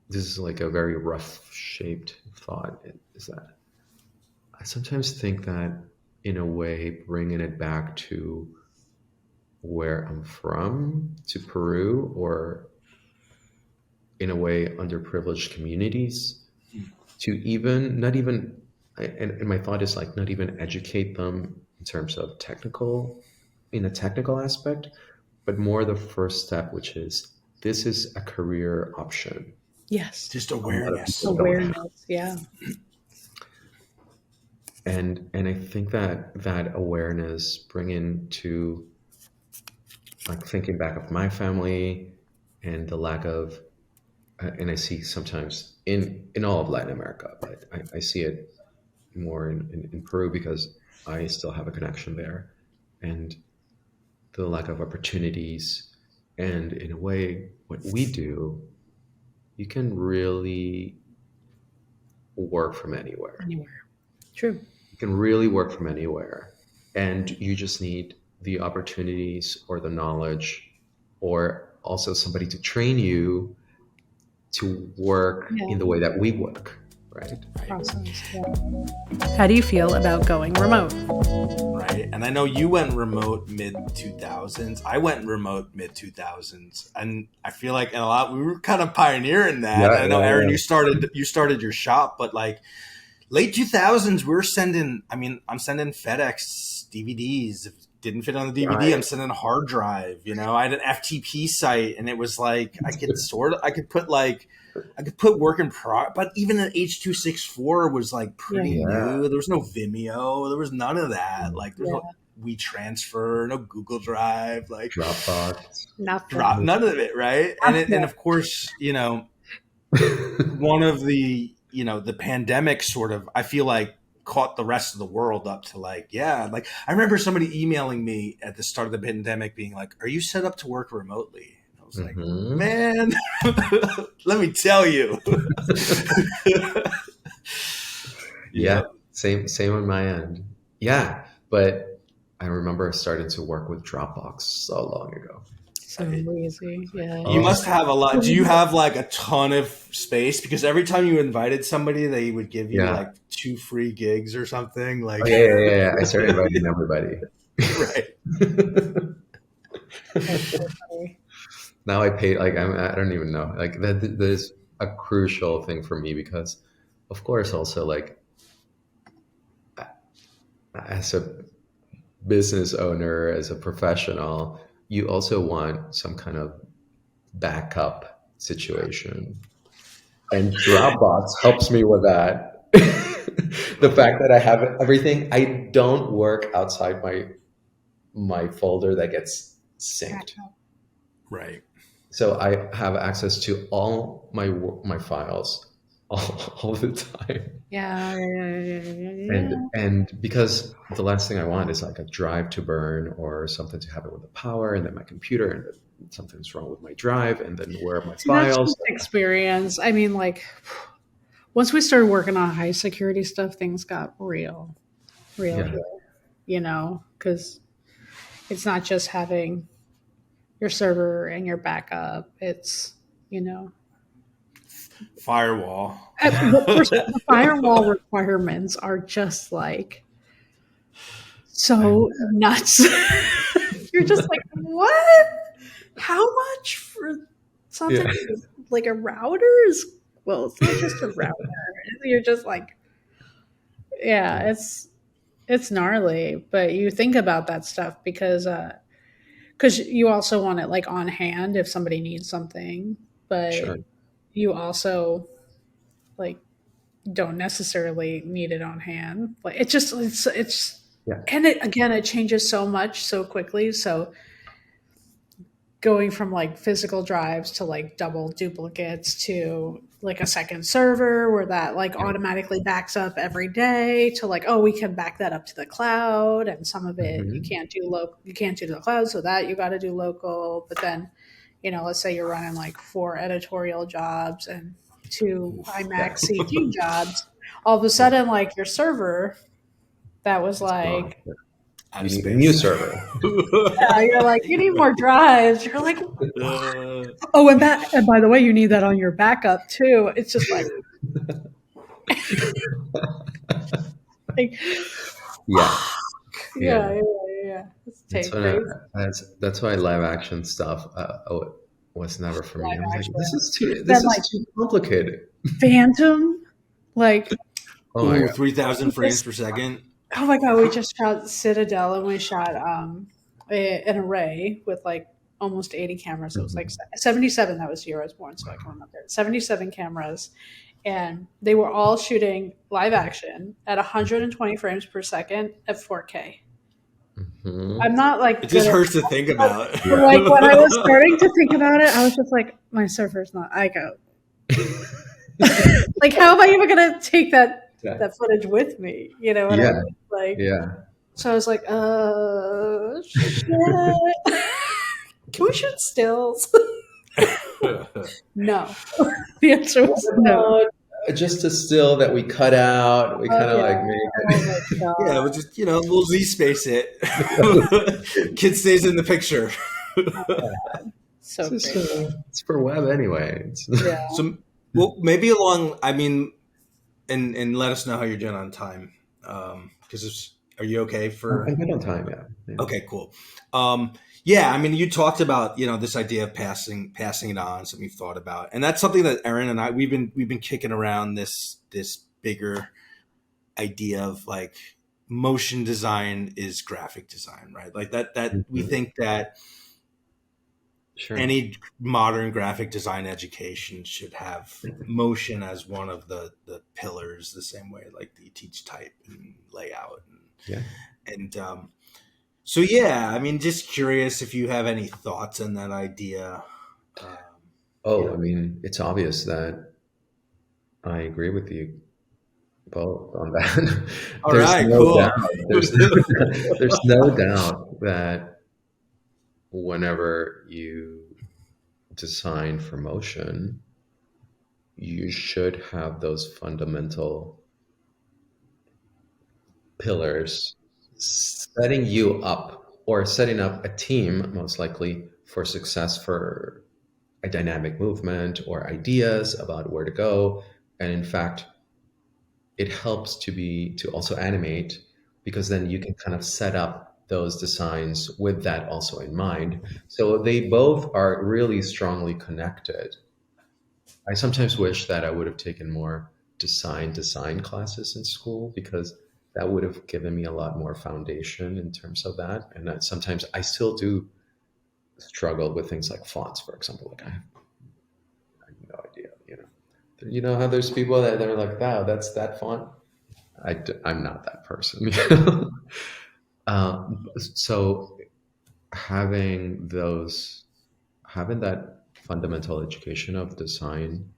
this is like a very rough shaped thought is that I sometimes think that, in a way, bringing it back to where I'm from, to Peru, or in a way, underprivileged communities, to even, not even, and my thought is like, not even educate them in terms of in a technical aspect, but more the first step, which is, this is a career option. Yes. Just A lot of awareness. people don't have. Awareness. Yeah. And I think that awareness, bringing to, like, thinking back of my family and the lack of, and I see sometimes in all of Latin America, but I see it more in Peru because I still have a connection there, and the lack of opportunities, and in a way, what we do. you can really work from anywhere. Anywhere. True. You can really work from anywhere. And you just need the opportunities or the knowledge or also somebody to train you to work Yeah. in the way that we work, right? Process. Yeah. How do you feel about going remote? Right. And I know you went remote mid 2000s. I went remote mid 2000s. And I feel like in a lot we were kind of pioneering that. Yeah, And I know, yeah, Aaron, yeah. you started your shop, but like late 2000s, we were sending, I mean, I'm sending FedEx DVDs. If it didn't fit on the DVD, Right. I'm sending a hard drive. You know, I had an FTP site, and it was like I could put work in progress, but even an H.264 was like pretty Yeah. new. There was no Vimeo. There was none of that. Like there's Yeah. no WeTransfer, no Google Drive, like Dropbox. none of it, right? And of course, you know, one of the, you know, the pandemic sort of, I feel like, caught the rest of the world up to like, yeah, like I remember somebody emailing me at the start of the pandemic being like, are you set up to work remotely? I was like, Mhm. man, let me tell you. Yeah, same on my end. Yeah, but I remember starting to work with Dropbox so long ago. So easy. Yeah. You Oh. must have a lot. Do you have like a ton of space? Because every time you invited somebody, they would give you Yeah. like 2 free gigs or something. Like, Oh, yeah. I started inviting everybody. right. That's so funny. Now I pay, like, I don't even know. Like, that is a crucial thing for me because, of course, also, like, as a business owner, as a professional, you also want some kind of backup situation. And Dropbox helps me with that. The fact that I have everything, I don't work outside my folder that gets synced. Right. So I have access to all my files all the time. Yeah. And because the last thing I want is like a drive to burn or something to happen with the power, and then my computer, and then something's wrong with my drive, and then where are my See, that's files? just experience. I mean, like, once we started working on high security stuff, things got real Yeah. here, you know, because it's not just having your server and your backup. It's, you know, Firewall. the firewall requirements are just like so nuts. You're just like, what? How much for something like a router is? Well, it's not just a router. You're just like, yeah, it's gnarly. But you think about that stuff because you also want it like on hand if somebody needs something, but Sure. you also like don't necessarily need it on hand. Like it's Yeah. and it again it changes so much so quickly. So going from like physical drives to like double duplicates to like a second server where that like automatically backs up every day to like, oh, we can back that up to the cloud, and some of it you can't do to the cloud, so that you got to do local. But then, you know, let's say you're running like 4 editorial jobs and 2 IMAX CG jobs, all of a sudden like your server that was like You need a new server. you're like, you need more drives. You're like, oh, and by the way, you need that on your backup too. It's just like, like Yeah. yeah. It's That's why live action stuff was never for me. I was like, this Then, is like, too complicated. Phantom, like, Oh my Ooh, god. 3,000 frames per second. oh my god, we just shot Citadel and we shot an array with like almost 80 cameras. It was like 77. That was the year I was born, so I can remember it. 77 cameras, and they were all shooting live action at 120 frames per second at 4K. I'm not like It just good at- hurts to think about. but, like when I was starting to think about it, I was just like, my server's not. I go, like, how am I even gonna take that footage with me? You know what I mean? Like, so I was like, shit. Can we shoot stills? No. The answer What was no. about just a still that we cut out? We Oh kind of yeah. like made Oh my Yeah, god. we'll just we'll Z space it. it. Kid stays in the picture. So It's just great. it's for web anyway. It's, Yeah. So, well, maybe along. I mean, and let us know how you're doing on time. Because are you okay I'm for? good on time. Yeah. Yeah. Okay, cool. Yeah, I mean, you talked about this idea of passing it on, something you've thought about, and that's something that Erin and I we've been kicking around this bigger idea of like motion design is graphic design, right? Like that we Mhm. think that Sure. any modern graphic design education should have motion as one of the pillars, the same way like you teach type and layout Yeah. and so yeah, I mean, just curious if you have any thoughts on that idea. Um, Oh, yeah. I mean, it's obvious that I agree with you both on that. All There's right, no cool. doubt. There's no doubt that whenever you design for motion, you should have those fundamental pillars setting you up or setting up a team, most likely, for success for a dynamic movement or ideas about where to go. And in fact, it helps to also animate because then you can kind of set up those designs with that also in mind. So they both are really strongly connected. I sometimes wish that I would have taken more design classes in school because that would have given me a lot more foundation in terms of that. And that sometimes I still do struggle with things like fonts, for example. Like I have no idea, you know. You know how there's people that they're like, "Wow, that's that font." I'm not that person. So having those, having that fundamental education of design,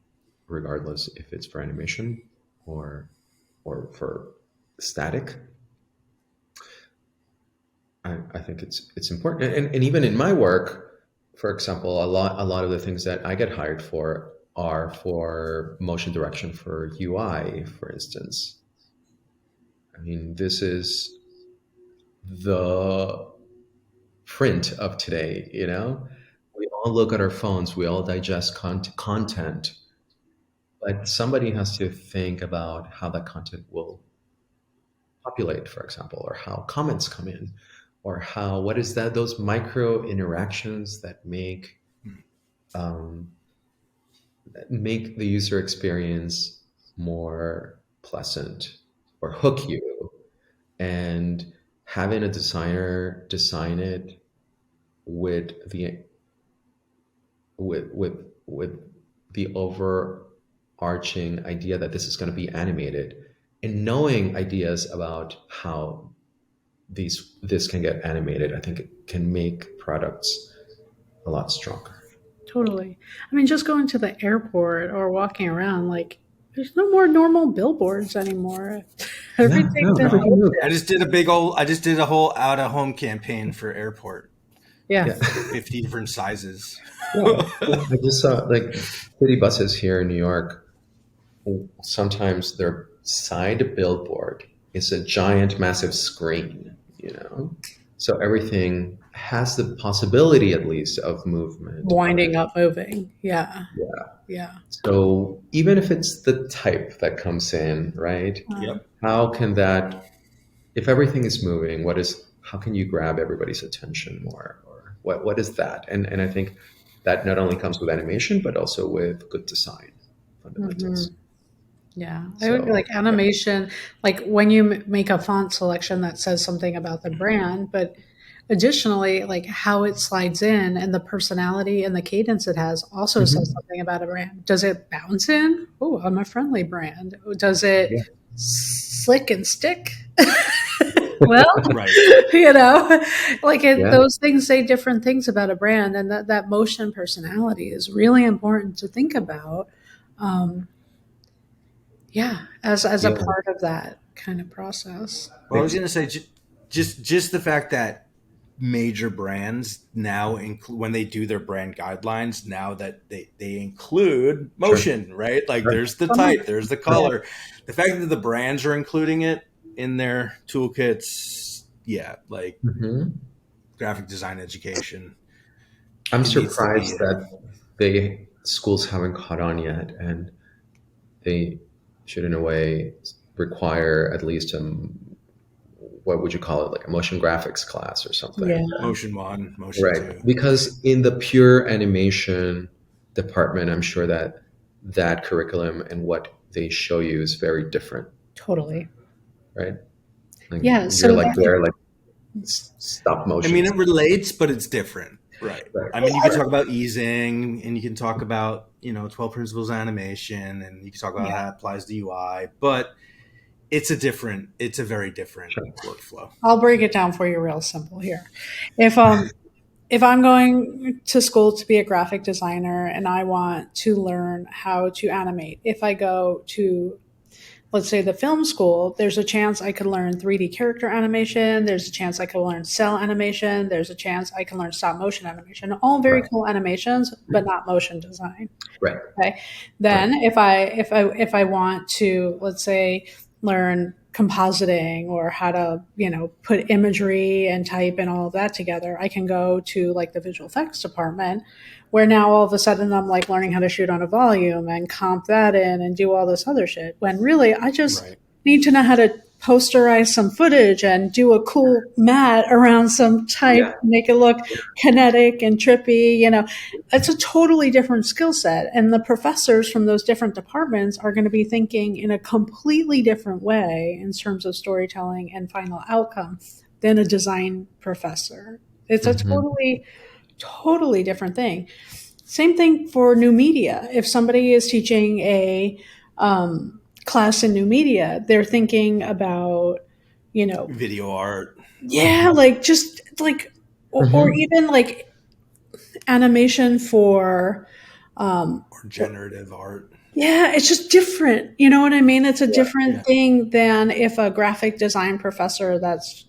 regardless if it's for animation or for static, I think it's important. And even in my work, for example, a lot of the things that I get hired for are for motion direction for UI, for instance. I mean, this is the print of today, you know? We all look at our phones, we all digest content, but somebody has to think about how that content will populate, for example, or how comments come in, or how, what is that, those micro interactions that um, make the user experience more pleasant or hook you. And having a designer design it with the with the overarching idea that this is going to be animated and knowing ideas about how this can get animated, I think it can make products a lot stronger. Totally. I mean, just going to the airport or walking around, like, there's no more normal billboards anymore. Yeah, Everything's no, in everything moves. I motion. just did a big old. I just did a whole out of home campaign for airport, Yeah. Yeah. like 50 different sizes. Yeah, I just saw like city buses here in New York. Sometimes their side billboard is a giant, massive screen, you know? So everything has the possibility, at least, of movement on Winding it. up, moving. Yeah. Yeah. Yeah. So even if it's the type that comes in, right? Yep. How can that, if everything is moving, how can you grab everybody's attention more? Or what is that? And I think that not only comes with animation, but also with good design Hmm. fundamentals. Yeah. I would be So, like animation, like when you make a font selection that says something about the brand, but additionally, like how it slides in and the personality and the cadence it has also says mhm. something about a brand. Does it bounce in? Oh, I'm a friendly brand. Does it Yeah. slick and stick? Well, Right. like Yeah. those things say different things about a brand, and that motion personality is really important to think about. Um, yeah, as a Yeah. part of that kind of process. Well, I was going to say just the fact that major brands now when they do their brand guidelines, now that they include Sure. motion, right? Like Sure. there's the Some of- type, there's the yeah, color. The fact that the brands are including it in their toolkits, yeah, like Mhm. graphic design education, I'm it needs to be surprised that schools haven't caught on yet, and they should, in a way, require at least what would you call it, like a motion graphics class or something. yeah, motion one, motion Right. two. Because in the pure animation department, I'm sure that that curriculum and what they show you is very different, totally. right? Like Yeah. you're So like there, like stop I motion. mean, it relates, but it's different, right? Right. I mean, you can talk about easing, and you can talk about 12 principles of animation, and you can talk about yeah, how that applies to UI, but it's a very different Sure. workflow. I'll break it down for you real simple here. If I'm going to school to be a graphic designer and I want to learn how to animate, if I go to, let's say, the film school, there's a chance I could learn 3D character animation. There's a chance I could learn cell animation. There's a chance I can learn stop motion animation. All very Right. cool animations, but not motion design. Right. Okay. Right. Then if I want to, let's say, learn compositing or how to, put imagery and type and all of that together, I can go to like the visual effects department where now all of a sudden I'm like learning how to shoot on a volume and comp that in and do all this other shit. When really I just Right. need to know how to posterize some footage and do a cool mat around some type, Yeah. make it look kinetic and trippy, it's a totally different skill set. And the professors from those different departments are going to be thinking in a completely different way in terms of storytelling and final outcome than a design professor. It's a Mhm. totally, totally different thing. Same thing for new media. If somebody is teaching a class in new media, they're thinking about, Video art yeah, like just like, or Mhm. even like animation for or generative art. yeah, it's just different. You know what I mean? It's a Yeah. different thing than if a graphic design professor that's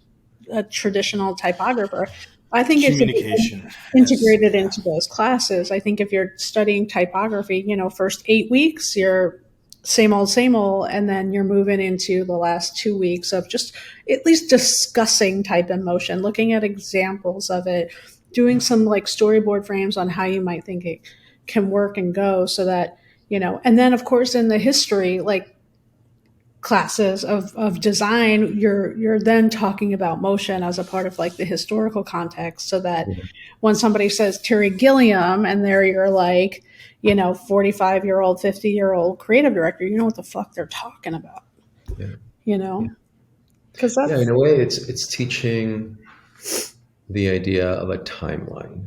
a traditional typographer. I think it should be Communication. Yes. integrated Yeah. into those classes. I think if you're studying typography, first 8 weeks, you're same old, and then you're moving into the last 2 weeks of just at least discussing type and motion, looking at examples of it, doing some like storyboard frames on how you might think it can work and go so that, and then of course in the history, like classes of design, you're then talking about motion as a part of like the historical context so that Yeah. when somebody says Terry Gilliam and they're your like 45-year-old 50-year-old creative director, you know what the fuck they're talking about, Yeah. you Yeah. know because Yeah. In that's a way, it's teaching the idea of a timeline,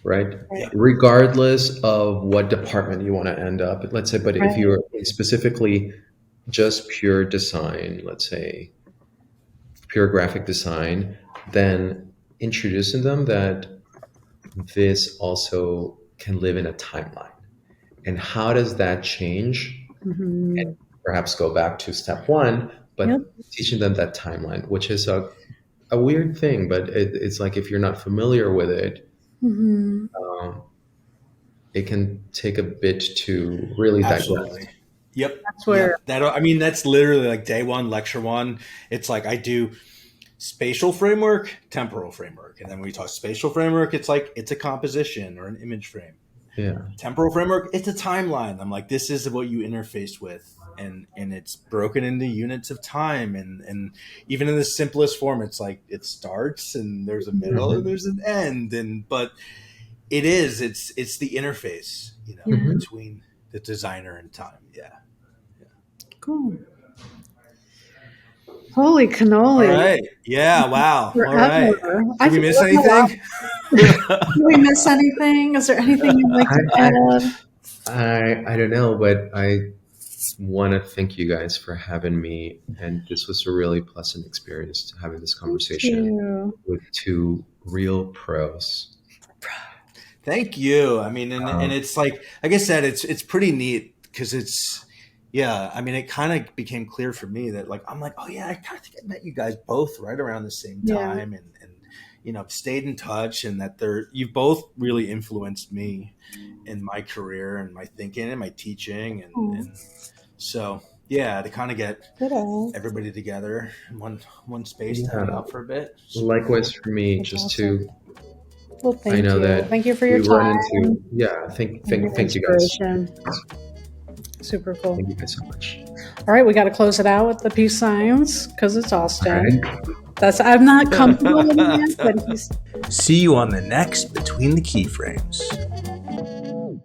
right? right, Yeah. Regardless of what department you want to end up. Let's say, but if right. you're specifically just pure design, let's say pure graphic design, then introducing them that this also can live in a timeline. And how does that change? Hmm. And perhaps go back to step one, Yep. but teaching them that timeline, which is a weird thing, but it's like if you're not familiar with it, Hmm. um, it can take a bit to really digest. Absolutely. Yep. That's where Yep. I mean, that's literally like day one, lecture one. It's like I do spatial framework, temporal framework. And then when we talk spatial framework, it's like it's a composition or an image frame. Yeah. Temporal framework, it's a timeline. I'm like, this is what you interface with. And it's broken into units of time. And even in the simplest form, it's like it starts and there's a middle and Mhm. there's an end. But it's the interface, Mhm. between the designer and time. Yeah. cool. Holy All cannoli. right. Yeah. Wow. All right. Forever. I Did we feel miss like a lot. anything? Did we miss anything? Is there anything you'd like to I, add? I don't know, but I want to thank you guys for having me. And this was a really pleasant experience having this Thank conversation you. with two real pros. Thank you. I mean, and Um, it's like I said, it's pretty neat because yeah. I mean, it kind of became clear for me that I'm like, oh yeah, I kind of think I met you guys both right around the same Yeah. time, and stayed in touch, and that you've both really influenced me in my career and my thinking and my teaching, and so yeah, to kind of get Ditto. everybody together in one space to hang Yeah. out for a bit. Super Likewise cool. for me, That's just awesome. to, Well, I thank know you. that Thank you for your we run time into, yeah, and your thank you guys. inspiration. Super cool. Thank you guys so much. All right, we got to close it out with the peace signs because it's All Austin. right. I'm not comfortable with it yet, but he's See you on the next Between the Keyframes.